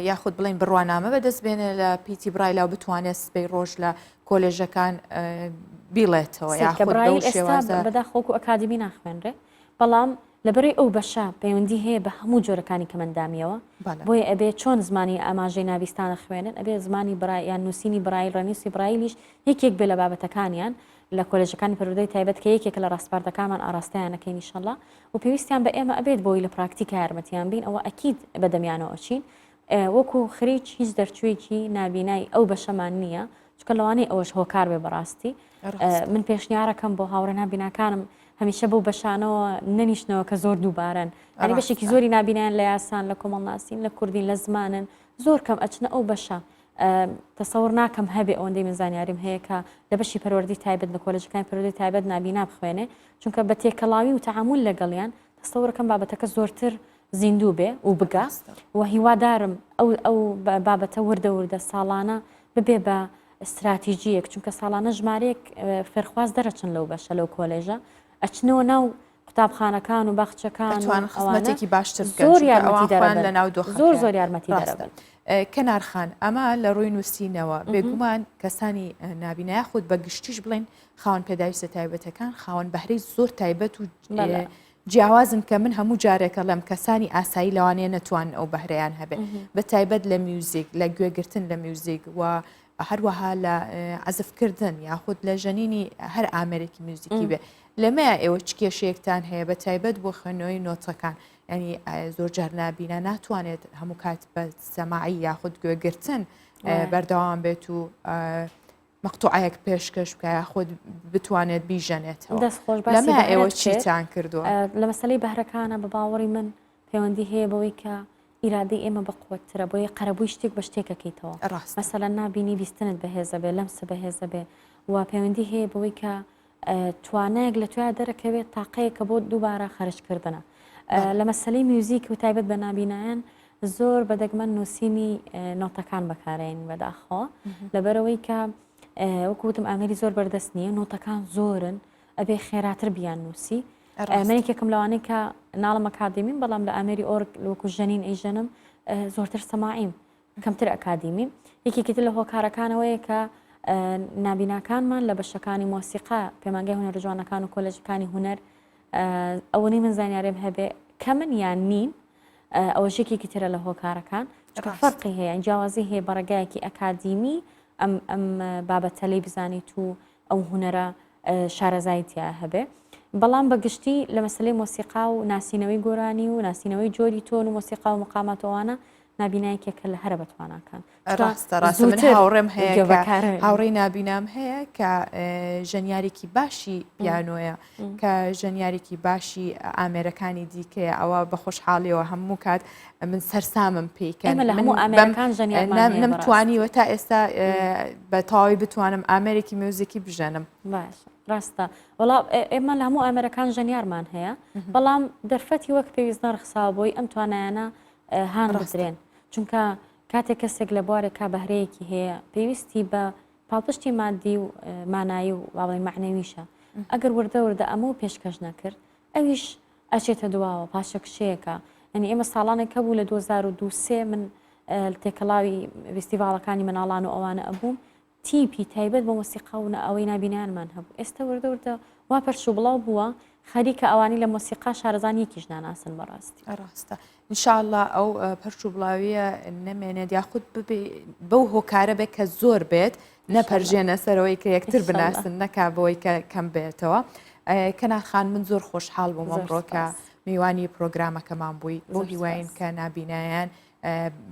یاخود بڵین بڕوانامە بەدەست بێنێ لە پیتی برایلا و بتوانێت سبەی ڕۆژ لە کۆلێژەکان بیڵێتەوە برایل ئێستا بەداخۆک و ئەکادمی ناخوێنرێ بەڵام لەبەرەی ئەو بەشە پەیوەندی هەیە بە هەموو جۆرەکانی کەمەندامیەوە بۆیە ئەبێ چۆن زمانی ئاماژەی ناویستانە خوێنن ئەبێ زمانی یان نووسینی برایل ڕەنووسی برایلیش یەکێک بێ لە بابەتەکانیان لە کۆلێژەکانی پەروەردەی تایبەت کە یەکێک لە ڕاستپاردەکانمان ئاراستەیانەکەی ئینشەڵڵا و پێویستیان بە ئێمە ئەبێت بۆی لە پراکتیکە یارمەتیان بین ئەوە ئەکید بەدەمیانەوە چین وەکو خریج هیچ دەرچوویەکی نابینایی ئەو بەشەمان نییە چکە لەوانەیە ئەوەش هۆکار بێ بەڕاستی من پێشنیارەکەم بۆ هاوڕە نابیناکانم هەمیشە بەو بەشانەوە نەنیشتنەوە کە زۆر دووبارن ئەنی بەشێکی زۆری نابینیان لە یاسان لە کۆمەڵناسین لە کوردین لە زمانن زۆر کەم ئەچنە ئەو بەشە تەسەوڕ ناکەم هەبێ ئەوەندەی من زانیاریم هەیە کە لە بەشی پەروەردەی تایبەت لە کۆلێژەکانی پەروەردەی تایبەت نابینا بخوێنێ چونکە بە تێکەڵاوی و تەعامل لەگەڵیان تەسەوڕەکەم بابەتەکە زۆرتر زیندوو بێ و بگا و هیوادارم ئەو بابەتە وردە وردە ساڵانە ببێ بە استراتیژیەک چونکە ساڵانە ژمارەیەک فێرخواز دەرەچن لەو بەشە لەو کۆلێژە ئەچنەوە ناو قوتابخانەکان و بەخچەکان خزمەتێکی باشتر زۆر یارمەتی لە ناو زۆر یارمەتی دەرەبن کەنارخان ئەمە لە ڕووی نووسینەوە بێگومان کەسانی نابینای خودت بە گشتیش بڵێن خاوەن پێداویستە تایبەتەکان خاوەن بەهرەی زۆر تایبەت و جیاوازن کە من هەموو جارێکە لەم کەسانی ئاسایی لەوانەیە نەتوان ئەو بەهرەیان هەبێت بە تایبەت لە میوزیک لە گوێگرتن لە میوزیک و هەروەها لە عزفکردن یاخود لە ژەنینی هەر ئامێرێکی میوزیکی بێ لەمەیە ئێوە چ کێشەیەکتان هەیە بە تایبەت بۆ خوێندنەوەی نۆتەکان ینی زۆر جار نابینە ناتوانێت هەموو کات بە سەماعی یاخود گوێگرتن بەردەوام بێت و مەقتوعەیەک پێشکەش بکە یاخود بتوانێت بیژەنێتەوە لەمە ئێوە چیتان کردووە لە مەسەلەی بەهرەکانە بە باوەڕی من پەیوەندی هەیە بەوەی کە ئیرادەی ئێمە بەقوترە بۆیە قەرەبووی شتێک بە شتێکەکەیتەوە مەسەلەن نابینی بیستنت بەهێزە بێ لەمسە بەهێزە بێ و پەیوەندی هەیە بەوەی کە توانایەک لە تویا دەرەکەوێت تاقەیەکە بۆ دووبارە خەرجکردنە لە مەسەلەی میوزیک و تایبەت بە نابینایان زۆر بەدەگمەن نووسینی نۆتەکان بەکارێن بەداخەوە لەبەرەوەی کە وەکوتم ئامێری زۆر بەردەست نییە نۆتەکان زۆرن ئەبێ خێراتر بیان نووسی منێکێکم لەوانەیە کە ناڵم ئەکادیمیم بەڵام لە ئامێری ئۆرگ وەکو ژەنین ئەیژەنم زۆرتر سەماعیم کەمتر ئەکادیمیم یەکێکتر لە هۆکارەکانەوەیە کە نابیناکانمان لە بەشەکانی مۆسیقا پەیمانگای هونەر جوانەکان و کۆلێژەکانی هونەر ئەوەی من زانیارێم هەبێ کە من یان نین ئەوە ژێکێکی ترە لە هۆکارەکان فەرقی هەیە جیاوازی هەیە بەڕێگایەکی ئەکادیمی ئەم بابەتە لێی بزانیت و ئەو هونەرە شارەزایتیا هەبێ بەڵام بەگشتی لە مەسلەی مۆسیقا و ناسینەوەی گۆرانی و ناسینەوەی جۆری تۆن و مۆسیقا و مقاماتەوەوانە نابینایەکێکە لە هەرە بەتواناکان ڕاستە من هاوڕێم هەیە هاوڕێی نابینام هەیە کە ژەنیارێکی باشی پیانۆیە کە ژەنیارێکی باشی ئامێرەکانی دیکەیە ئەوە بە خۆشحاڵیەوە هەموو کات من سەرسامم پێیکەن نەمتوانیوە تا ئێستا بە تەواوی بتوانم ئامێرێکی میوزیکی بژەنم. باش ڕاستە وەڵام ئێمە لە هەموو ئامێرەکان ژەنیارمان هەیە بەڵام دەرفەتی وەک پێویستە ڕخساوبووی ئەم توانایانە هان ڕدرێن چونکە کاتێک کەسێک لە بوارێک کا بەهرەیەکی هەیە پێویستی بە پاڵپشتی مادی و مانایی و باڵی معنەویشە ئەگەر وردە ئەمە پێشکەش نەکرد ئەویش ئەچێتە دواوە پاشەکشەیەەکە ئەنی ئێمە ساڵانێک کە بوو لە 2023 من تێکەڵاوی فستیڤالەکانی مناڵان و ئەوانە ئەبووم تیپی تایبەت بە مۆسیقا و ئەوەی نابینیانمان هەبوو ئێستا وردە وا پەرش و بڵاو بووە خەریکە ئەوانی لە مۆسیقا شارەزان یەکیش ناناسن بەڕاستی ڕاستە ئینشاءالله ئەو پەرش و بڵاویە نەمێنێت یاخود بەو هۆکارە بێت کە زۆر بێت نەپەرژێنە سەرەوەی کە یەکتر بناسن نەکا بەوەی کە کەم بێتەوە. کەنارخان من زۆر خۆشحاڵ بووم ئەمڕۆ کە میوانی پرۆگرامەکەمان بووی بۆ هیواین کە نابینایان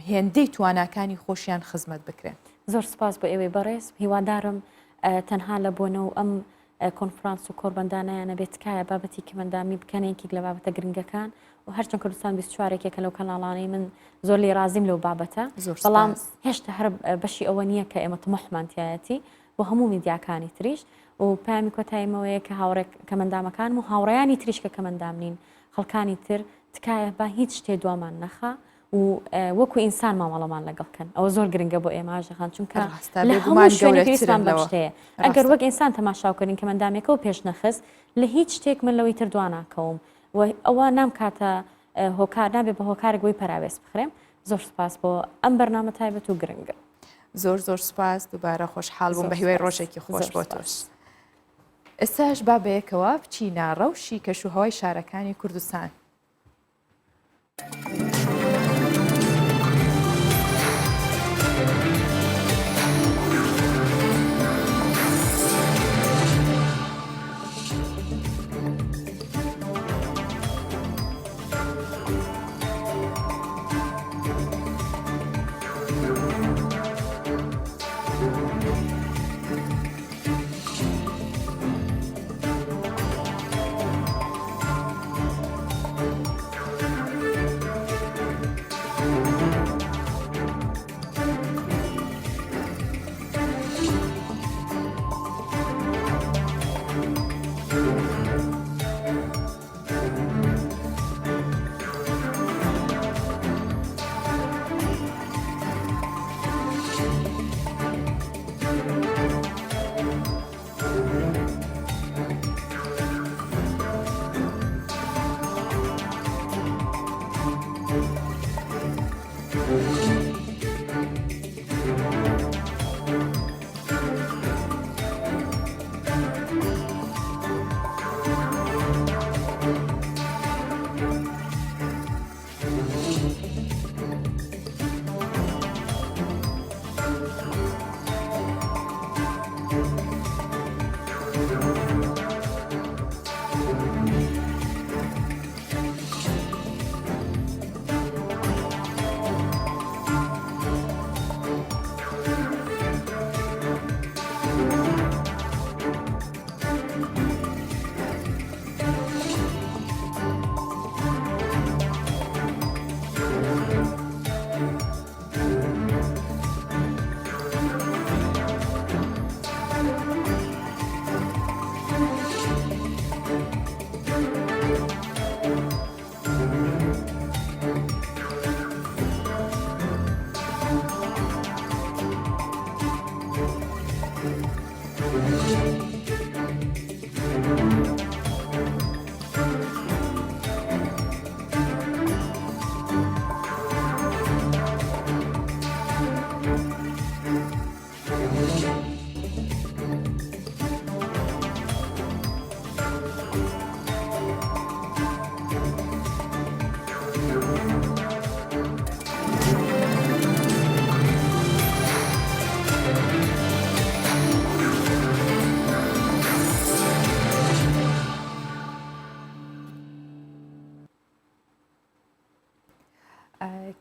هێندەی تواناکانی خۆشیان خزمەت بکرێن. زۆر سپاس بۆ ئێوەی بەڕێز هیوادارم تەنها لە بۆنەوە ئەم کۆنفرانس و کۆربەندانایانە بێت تکایە بابەتی کەمەندامی بکەنێکی لە بابەتە گرنگەکان و هەرچەند کوردستان 24ێکێکە لەو کەناڵانەی من زۆر لێ رازیم لەو بابەتە بەڵام هێشتا هەر بەشی ئەوە نییە کە ئێمە تمەحمانتیایەتی بۆ هەموو میدیاکانی تریش و پامی کۆتاییمەوەیە کە هاوڕێک کەمەندامەکانم و هاوڕێیانی تریش کە کەمەندام نین خەڵکانی تر تکایە با هیچ شتێ دوامان نەخا و وەکو ئینسان مامەڵەمان لەگەڵکەن ئەوە زۆر گرنگە بۆ ئێماژەخان چونکە لە هەموو شوێنێکویستان بەشتەیە ئەگەر وەک ئینسان تەماشاوکردین کەمەندامێکەوە پێش نەخست لە هیچ شتێک من لەوەی تر دواناکەوم و ئەوە نام کاتە هۆکار نابێت بە هۆکارێک بۆی پەراوێز بخرێم. زۆر سپاس بۆ ئەم بەرنامە تایبەت و گرنگە. زۆر سپاس دووبارە خۆشحاڵ بووم بە هیوای ڕۆژێکی خۆش بۆ تۆش. ئێستاش با بەیەکەوە بچینە ڕەوشی کەشوهەوای شارەکانی کوردستان.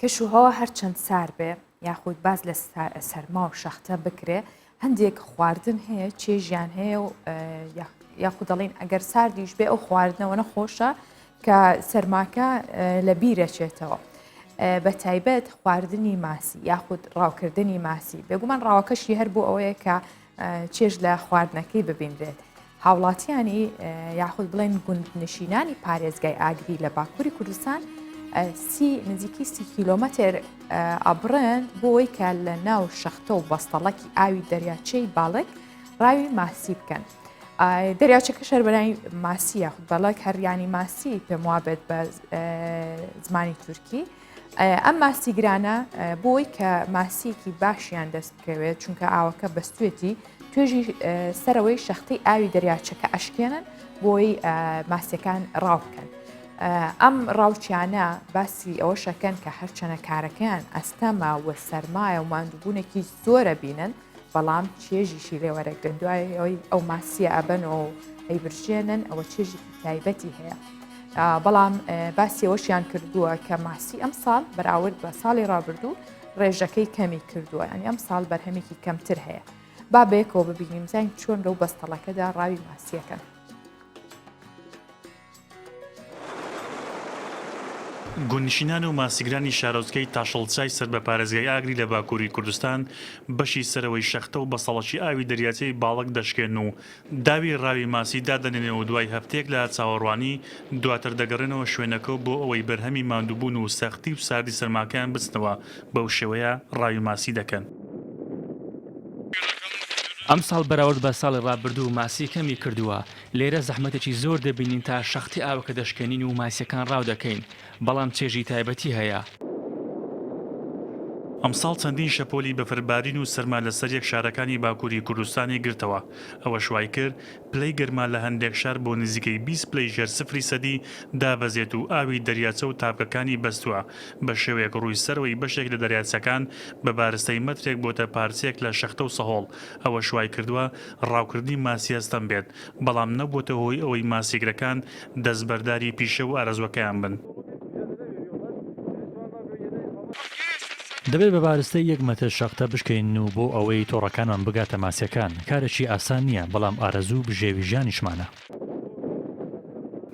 کەشوهەوە هەرچەند سار بێ یاخود باز لە سەرما و شەختە بکرێ هەندێک خواردن هەیە چێژیان هەیە و یاخود دەڵێن ئەگەر ساردیش بێ ئەو خواردنەوە نەخۆشە کە سەرماکە لە بیرەچێتەوە. بە تایبەت خواردنی ماسی یاخود ڕاوکردنی ماسی بێگومان ڕاوەکەشی هەر بۆ ئەوەیە کە چێژ لە خواردنەکەی ببینرێت. هاوڵاتیانی یاخود بڵێن گوندنشینانی پارێزگای ئاگری لە باکووری کوردستان نزیکی 30 کیلۆمەتر ئەبڕن بۆ ئەوەی کە لە ناو شەختە و بەستەڵەکی ئاوی دەریاچەی باڵک ڕاوی ماسی بکەن. دەریاچەکە شەربەرانی ماسی یاخود بەڵک هەریانی ماسی پێم وابێت بە زمانی تورکی. ئەم ماسیگرانە بۆی کە ماسیەکی باشیان دەست بکەوێت چونکە ئاوەکە بەستوێتی توێژی سەرەوەی شەختەی ئاوی دەریاچەکە ئەشکێنن بۆی ماسیەکان ڕاو بکەن. ئەم ڕاوچیانە باسی ئەوە شەکەن کە هەرچەنە کارەکەیان ئەستەما وە سەرمایە و ماندووبوونێکی زۆرە بینن بەڵام چێژیشی لێوەرەگرن دوای ئەوەی ئەو ماسیە ئەبەنەوە و ئەیبرژێنن ئەوە چێژی تایبەتی هەیە. بەڵام باسی ئەوەشیان کردووە کە ماسی ئەم ساڵ بەراورد بە ساڵی ڕابردوو ڕێژەکەی کەمی کردووە ئەنی ئەم ساڵ بەرهەمێکی کەمتر هەیە. با بەیەکەوە ببینیم زین چۆن لەو بەستەڵەکەدا ڕاوی ماسیەکەن. گوندنشینان و ماسیگرانی شارۆچکەی تاشڵچای سەر بە پارێزگای ئاگری لە باکووری کوردستان بەشی سەرەوەی شەختە و بەسەڵەکی ئاوی دەریاچەی باڵک دەشکێن و داوی ڕاوی ماسی دادەنێنەوە دوای هەفتێک لە چاوەڕوانی دواتر دەگەڕێنەوە شوێنەکە بۆ ئەوەی بەرهەمی ماندووبوون و سەختی و ساردی سەرماکەیان بچنەوە بەو شێوەیە ڕاوی ماسی دەکەن. ئەم ساڵ بەراورد بە ساڵی ڕابردوو ماسی کەمی کردووە لێرە زەحمەتێکی زۆر دەبینین تا شەختی ئاوەکە دەشکێنین و ماسیەکان ڕاو دەکەین بەڵام چێژی تایبەتی هەیە. ئەمساڵ چەندین شەپۆلی بەفربارین و سەرما لەسەر یەک شارەکانی باکووری کوردستانی گرتەوە. ئەوە شوای کرد پلەی گەرما لە هەندێک شار بۆ نزیکەی 20 پلەی ژێر سفری سەدی دابەزێت و ئاوی دەریاچە و تاپکەکانی بەستووە بە شێوەیەک ڕووی سەرەوەی بەشێک لە دەریاچەکان بە بارستەی مەترێک بۆتە پارچێک لە شەختە و سەهۆڵ. ئەوە شوای کردووە ڕاوکردنی ماسیەستەم بێت بەڵام نەبووتە هۆی ئەوەی ماسیگرەکان دەستبەرداری پیشە و ئارەزوەکەیان بن. دەبێت بە بارستەی 1 مەتر شەختە بشکەین و بۆ ئەوەی تۆڕەکانمان بگاتە ماسیەکان کارێکی ئاسان نییە بەڵام ئارەزوو بژێوی ژیانیشمانە.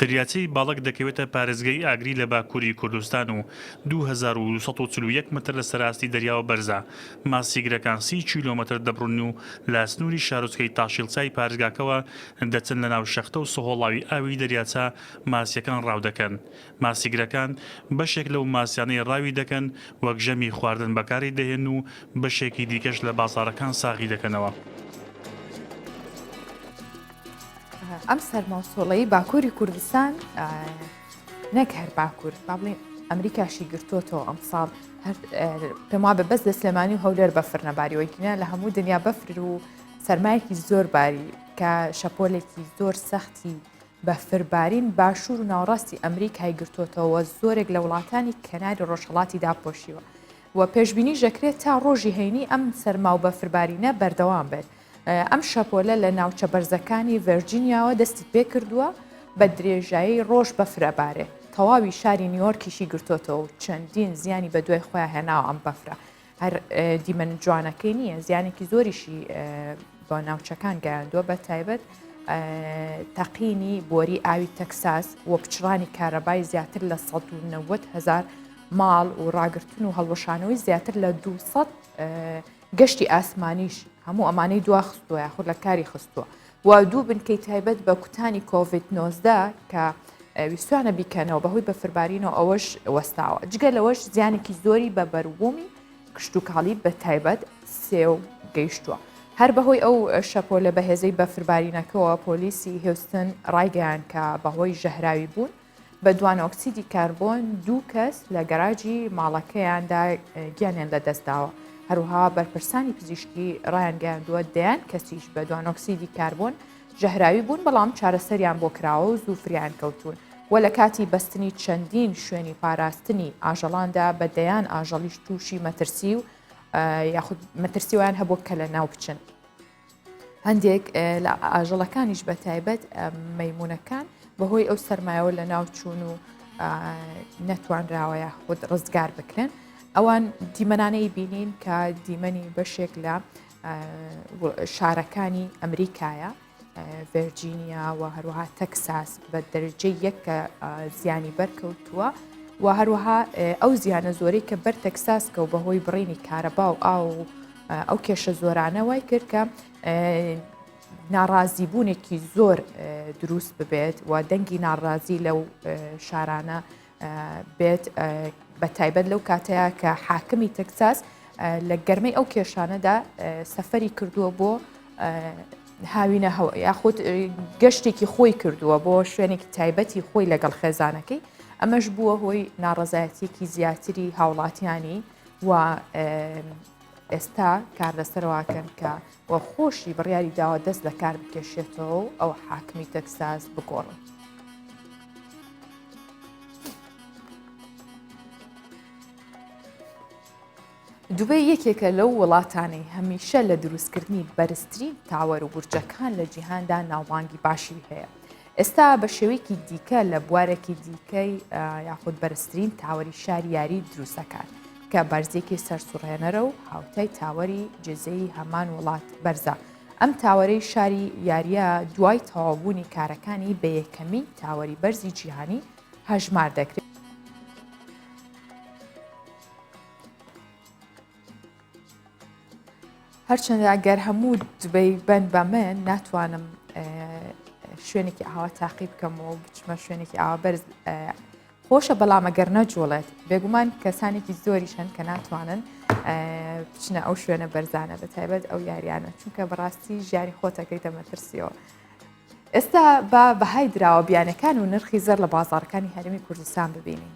دەریاچەی باڵک دەکەوێتە پارێزگای ئاگری لە باکووری کوردستان و 2241 متر لە سەراستی دەریاوە بەرزە. ماسیگرەکان 30 کیلۆمەتر دەبڕن و لە سنووری شارۆچکەی تاشیڵچای پارێزگاکەوە دەچن لە ناو شەختە و سەهۆڵاوی ئاوی دەریاچە ماسیەکان ڕاو دەکەن. ماسیگرەکان بەشێک لەو ماسیانەی ڕاوی دەکەن وەک ژەمی خواردن بەکاری دەهێن و بەشێکی دیکەش لە بازاڕەکان ساغی دەکەنەوە. ئەم سەرماوسۆڵەی باکووری کوردستان نەک هەر باکوور با بڵێن ئەمریکاشی گرتوۆتەوە ئەم ساڵ پێم وابێ بەس دەسلێمانی و هەولێر بەفر نەباریەوەیکینە لە هەموو دنیا بەفر و سەرمایەکی زۆر باری کە شەپۆلێکی زۆر سەختی بەفربارین باشوور و ناوەڕاستی ئەمریکای گرتوۆتەوە زۆرێک لە وڵاتانی کەناری ڕۆژهەڵاتی داپۆشیوە و پێشبینی ژەکرێت تا ڕۆژی هەینی ئەم سەرما و بەفربارینە بەردەوام بێت. ئەم شەپۆلە لە ناوچە بەرزەکانی ڤەرجینیاوە دەستی پێ کردووە بە درێژایی ڕۆژ بەفرەبارێ تەواوی شاری نیویۆرکیشی گرتوۆتەوە و چەندین زیانی بە دوای خۆیان هێناوە ئەم بەفرە هەر دیمەن جوانەکەی نییە زیانێکی زۆریشی بۆ ناوچەکان گەیاندووە بە تایبەت تەقینی بۆری ئاوی تەکساس و پچڕانی کارەبای زیاتر لە 190,000 ماڵ و ڕاگرتن و هەڵوەشانەوەی زیاتر لە 200 گەشتی ئاسمانیش هەموو ئەمانەی دوا خستووە یاخود لە کاری خستووە و دوو بنکەی تایبەت بە کوتانی کۆڤید-19 کە ویستوانە بیکەنەوە بەهۆی بەفربارینەوە ئەوەش وەستاوە. جگە لەوەش زیانێکی زۆری بە بەروبوومی کشت و کاڵی بە تایبەت سێو گەیشتووە. هەر بەهۆی ئەو شەپۆلە بەهێزەی بەفربارینەکەەوە پۆلیسی هێوستن ڕایگەیان کە بەهۆی ژەهراوی بوون بە دوانە ئۆکسیدی کاربۆن 2 کەس لە گەراجی ماڵەکەیاندا گیانیان لەدەستداوە. هەروها بەرپرسانی پزیشکی ڕایان گەیاندووە دەیان کەسیش بە دوانۆکسیدی کاربۆن ژەهراوی بوون بەڵام چارەسەریان بۆ کراوە و زوو فریان کەوتون و لە کاتی بەستنی چەندین شوێنی پاراستنی ئاژەڵاندا بە دەیان ئاژەڵیش تووشی مەترسی و یاخود مەترسیوان هەبوو کە لە ناو بچن. هەندێک لە ئاژەڵەکانیش بە تایبەت مەیمونەکان بەهۆی ئەو سەرمایەوە لە ناو چوون و نەتوانراوە یاخود ڕزگار بکرێن ئەوان دیمەنانەی بینین کە دیمەنی بەشێک لە شارەکانی ئەمریکایە ڤێرجینیا و هەروەها تەکساس بە دەرەجەی یەک کە زیانی بەرکەوتووە و هەروەها ئەو زیانە زۆرەی کە بەر تەکساس کە و بەهۆی بڕینی کارەبا و ئەو کێشە زۆرانە وای کرد کە ناڕازیبوونێکی زۆر دروست ببێت و دەنگی ناڕازی لەو شارانە بێت بە تایبەت لەو کاتەیە کە حاکمی تەکساس لە گەرمەی ئەو کێشانەدا سەفەری کردووە بۆ هاوینە یاخود گەشتێکی خۆی کردووە بۆ شوێنێکی تایبەتی خۆی لەگەڵ خێزانەکەی ئەمەش بووە هۆی ناڕەزایەتێکی زیاتری هاوڵاتیانی و ئێستا کار لەسەرواکەن کە وە خۆشی بڕیاری داوە دەست لە کار بکێشێتەوە و ئەو حاکمی تەکساس بگۆڕن. دوبەی یەکێکە لەو وڵاتانەی هەمیشە لە دروستکردنی بەرزترین تاوەر و بورجەکان لە جیهاندا ناوبانگی باشی هەیە. ئێستا بە شێوەیەکی دیکە لە بوارێکی دیکەی یاخود بەرزترین تاوەری شاری یاری دروستەکان کە بەرزێکی سەرسوڕهێنەرە و هاوتای تاوەری جێزەی هەمان وڵات بەرزە. ئەم تاوەرەی شاری یاریە دوای تەواوبوونی کارەکانی بە یەکەمی تاوەری بەرزی جیهانی هەژمار دەکرێت. هەرچەندە گەر هەموو دوبەی بەن بە من ناتوانم شوێنێکی ئاوا تاقی بکەمەوە بچمە شوێنێکی ئاوا بەرز خۆشە بەڵام ئەگەر نەجۆڵێت بێگومان کەسانێکی زۆریشن کە ناتوانن بچنە ئەو شوێنە بەرزانە بە تایبەت ئەو یاریانە چونکە بەڕاستی ژیانی خۆتەکەیتە مەترسیەوە. ئێستا بە بەهای دراوە بیانەکان و نرخی زەر لە بازاڕەکانی هەرێمی کوردستان ببینین.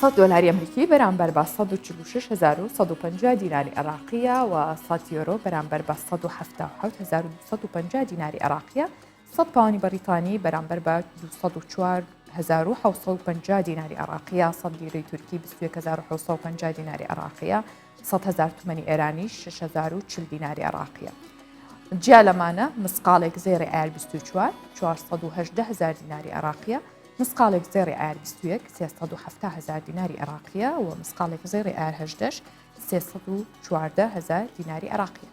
$100 ئەمریکی بەرامبەر بە 146,150 دیناری عێراقیە و 100 یۆرۆ بەرامبەر بە 177,250 دیناری عێراقیە، 100 پاوەنی بەریتانی بەرامبەر بە 204,750 دیناری عێراقیە، 100 لیرەی تورکی 21,750 دیناری عێراقیە، 100,000 تومەنی ئێرانی 6,040 دیناری عێراقیە. جیا لەمانە مسقالێک زێڕی ئایار 24 418,000 دیناری عێراقیە، مسقالێک زێڕی ئایار 21 370,000 دیناری عێراقیە و مسقالێک زێڕی ئایار 18 314,000 دیناری عێراقیە.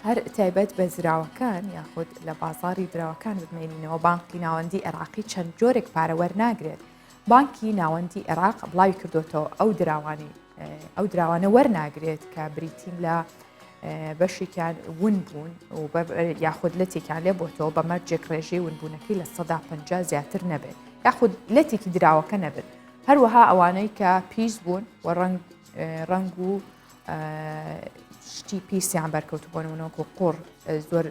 هەر تایبەت بە زراوەکان یاخود لە بازاری دراوەکان بمێنینەوە بانکی ناوەندی عێراقی چەند جۆرێک پارە وەرناگرێت. بانکی ناوەندی عێراق بڵاوی کردوتەوە ئەو دراوانە وەرناگرێت کە بریتین لە بەشێکیان ون بوون و یاخود لەتێکیان لێ بۆتەوە بە مەرجێک ڕێژەی ونبوونەکەی لە 150 زیاتر نەبێت یاخود لەتێکی دراوەکە نەبێت. هەروەها ئەوانەی کە پیس بوون و ڕنگ و شتی پیسیان بەرکەوتبوونەوەکو قوڕ زۆر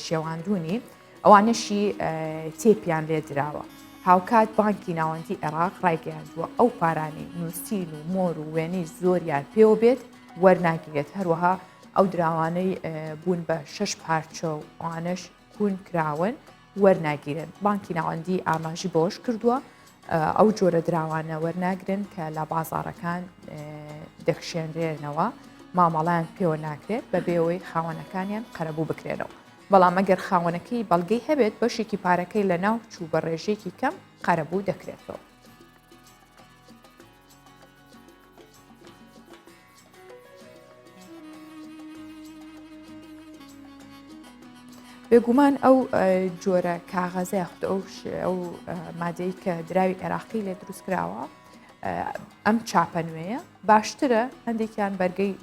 شێواندونی ئەوانەشی تێپیان لێ دراوە. هاوکات بانکی ناوەندی عێراق ڕایگەیاندووە ئەو پارانی نووسین و مۆر و وێنەی زۆریان پێوە بێت وەرناگرێت. هەروەها ئەو دراوانەی بوون بە 6 پارچە و ئەوانەش کوون کراون وەرناگیرن. بانکی ناوەندی ئاماژی بۆش کردووە ئەو جۆرە دراوانە وەرناگرن کە لە بازاڕەکان دەخشێنرێنەوە مامەڵیان پێوە ناکرێت بە بێەوەی خاوەنەکانیان قەرەبوو بکرێنەوە. بەڵام ئەگەر خاوەنەکەی بەڵگەی هەبێت بەشێکی پارەکەی لە ناو چوو بە ڕێژێکی کەم قەرەبوو دەکرێتەوە. بێگومان ئەو جۆرە کاغەزە خود ئەو مادەی کە دراوی عێراقی لێ دروست کراوە ئەم چاپە نوێیە باشترە هەندێکیان بەرگەی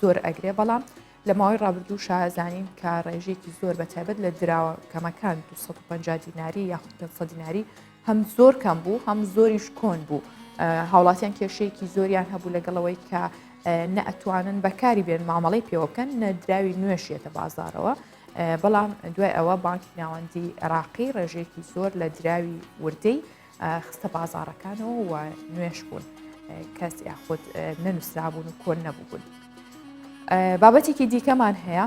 زۆر ئەگرێ بەڵام لە ماوەی ڕابردوو شازانین کە ڕێژێکی زۆر بەتایبەت لە دراوە کەمەکان 250 دیناری یاخود 500 دیناری هەم زۆر کەم بوو هەم زۆریش کۆن بوو. هاوڵاتیان کێشەیەکی زۆریان هەبوو لەگەڵەوەی کە نەئەتوانن بەکاری بێن مامەڵەی پێوەکەن نەدراوی نوێشێتە بازارەوە. بەڵام دوای ئەوە بانکی ناوەندی عێراقی ڕێژێکی زۆر لە دراوی وردەی خستە بازارەکانەوە و نوێش بوون کەس یاخود نەنووسرابوون و کۆن نەبووبوون. بابەتێکی دیکەمان هەیە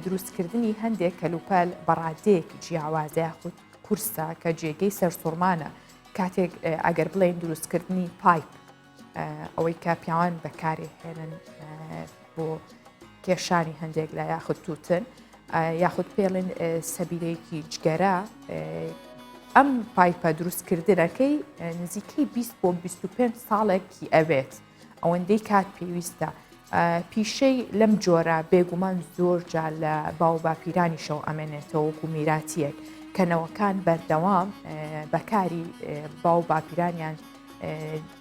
دروستکردنی هەندێک کەلوپەل بەڕادەیەک جیاوازە یاخود کورسە کە جێگەی سەرسوڕمانە کاتێک ئەگەر بڵێن دروستکردنی پایپ ئەوەی کە پیاوان بەکارێ هێنن بۆ کێشانی هەندێک لە یاخود تووتن یاخود پێڵێن سەبیلەیەکی جگەرە ئەم پایپە دروستکردنەکەی نزیکەی 20 بۆ 25 ساڵێکی ئەوێت ئەوەندەی کات پێویستە پیشەی لەم جۆرە بێگومان زۆر جار لە باو باپیرانیشەوە ئەمێنێتەوە وەکو میراتیەک کەنەوەکان بەردەوام بەکاری باو باپیرانیان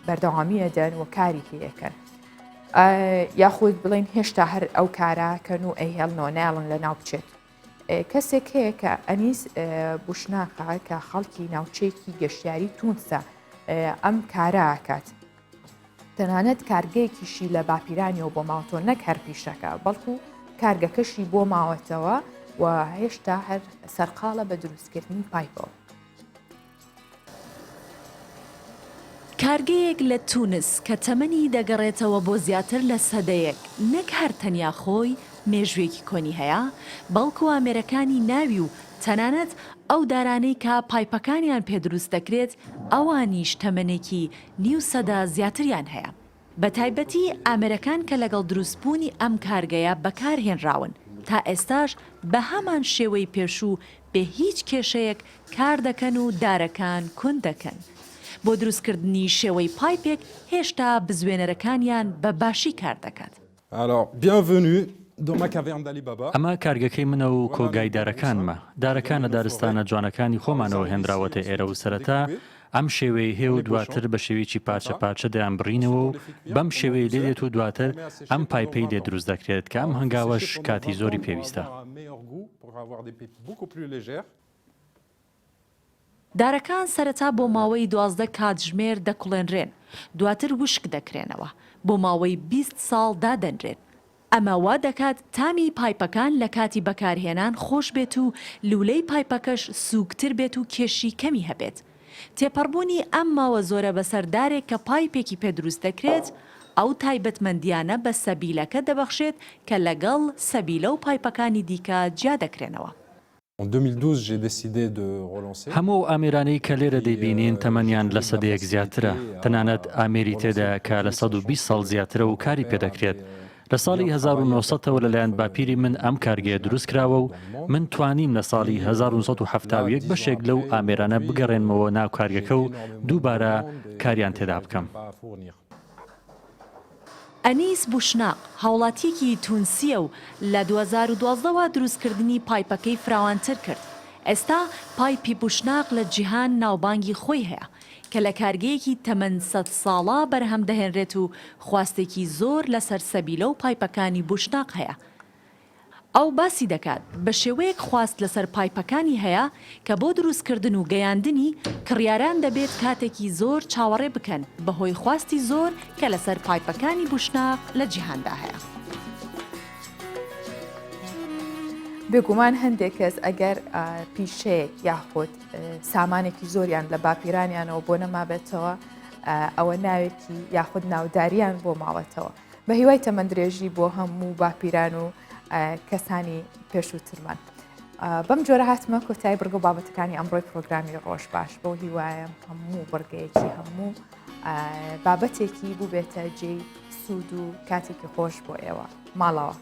بەردەوامیە دەن و کاری پێەکەن یاخود بڵین هێشتا هەر ئەو کاراکەن و ئەهێڵنەوە ناڵن لە ناو بچێت کەسێک هەیە کە ئەنیس بوشناقا کە خەڵکی ناوچەیەکی گەشتیاری تونسە ئەم کاراکات تەنانەت کارگەیەکیشی لە باپیرانیەوە بۆ ماوەتەوە نەک هەر پیشەکە بەڵکو کارگەکەشی بۆ ماوەتەوە و هێشتا هەر سەرقاڵە بە دروستکردنی پایپەوە. کارگەیەک لە تونس کە تەمەنی دەگەڕێتەوە بۆ زیاتر لە سەدەیەک نەک هەر تەنیا خۆی مێژوێکی کۆنی هەیە بەڵکو ئامێرەکانی ناوی و تەنانەت ئەو دارانەی کە پایپەکانیان پێدروست دەکرێت ئەوانیش تەمەنێکی نیو سەدا زیاتریان هەیە. بە تایبەتی ئامێرەکان کە لەگەڵ دروستبوونی ئەم کارگەیە بەکارهێنراون تا ئێستاش بە هەمان شێوەی پێشوو بە هیچ کێشەیەک کار دەکەن و دارەکان کون دەکەن. بۆ دروستکردنی شێوەی پایپێک هێشتا بزوێنەرەکانیان بە باشی کار دەکات. ئەمە کارگەکەی منە و کۆگایدارەکانمە. دارەکان لە دارستانە جوانەکانی خۆمانەوە هێنراوەتە ئێرە و سەرەتا ئەم شێوەی هێ و دواتر بە شێوەیەکی پارچە پارچە دەیان بڕینەوە و بەم شێوەی لێدێت و دواتر ئەم پایپەی لێ دروست دەکرێت کە ئەم هەنگاوەش کاتی زۆری پێویستە. دارەکان سەرەتا بۆ ماوەی 12 کاتژمێر دەکوڵێنرێن دواتر وشک دەکرێنەوە بۆ ماوەی 20 ساڵ دادەنرێت. ئەمە وا دەکات تامی پایپەکان لە کاتی بەکارهێنان خۆش بێت و لولەی پایپەکەش سووکتر بێت و کێشی کەمی هەبێت. تێپەڕبوونی ئەم ماوە زۆرە بەسەردارێک کە پایپێکی پێدروست دەکرێت ئەو تایبەتمەندیانە بە سەبیلەکە دەبەخشێت کە لەگەڵ سەبیلە و پایپەکانی دیکە جیا دەکرێنەوە. هەموو ئامێرانەی کە لێرە دەیبینین تەمەنیان لە سەدەیەک زیاترە تەنانەت ئامێری تێدا کە لە 120 ساڵ زیاترە و کاری پێدەکرێت. لە ساڵی 1970ەوە لەلایەن باپیری من ئەم کارگەیە دروست کراوە و من توانیم لە ساڵی 1970 بەشێک لەو ئامێرانە بگەڕێنمەوە ناو کارگەکە و دووبارە کاریان تێدا بکەم. ئەنیس بوشناق هاوڵاتیەکی تونسیە و لە 2012ەوە دروستکردنی پایپەکەی فراوانتر کرد. ئێستا پایپی بوشناق لە جیهان ناوبانگی خۆی هەیە کە لە کارگەیەکی تەمەن 100 ساڵە بەرهەم دەهێنرێت و خواستێکی زۆر لەسەر سەبیلە و پایپەکانی بوشناق هەیە. ئەو باسی دەکات بە شێوەیەک خواست لەسەر پایپەکانی هەیە کە بۆ دروستکردن و گەیاندنی کڕیاران دەبێت کاتێکی زۆر چاوەڕێ بکەن بەهۆی خواستی زۆر کە لەسەر پایپەکانی بوشناق لە جیهاندا هەیە. بێگومان هەندێک کەس ئەگەر پیشەیەک یاخود سامانێکی زۆریان لە باپیرانیانەوە بۆ نەمابێتەوە ئەوە ناوێکی یاخود ناوداریان بۆ ماوەتەوە بە هیوای تەمەندرێژی بۆ هەموو باپیران و کەسانی پێشووترمان. بەم جۆرە هاتمە کۆتایی بڕگە بابەتەکانی ئەمڕۆی پرۆگرامی ڕۆژ باش بۆ هیوایم هەموو بڕگەیەکی هەموو بابەتێکی بوو بێتە جێی سوود و کاتێکی خۆش بۆ ئێوە ماڵەوە.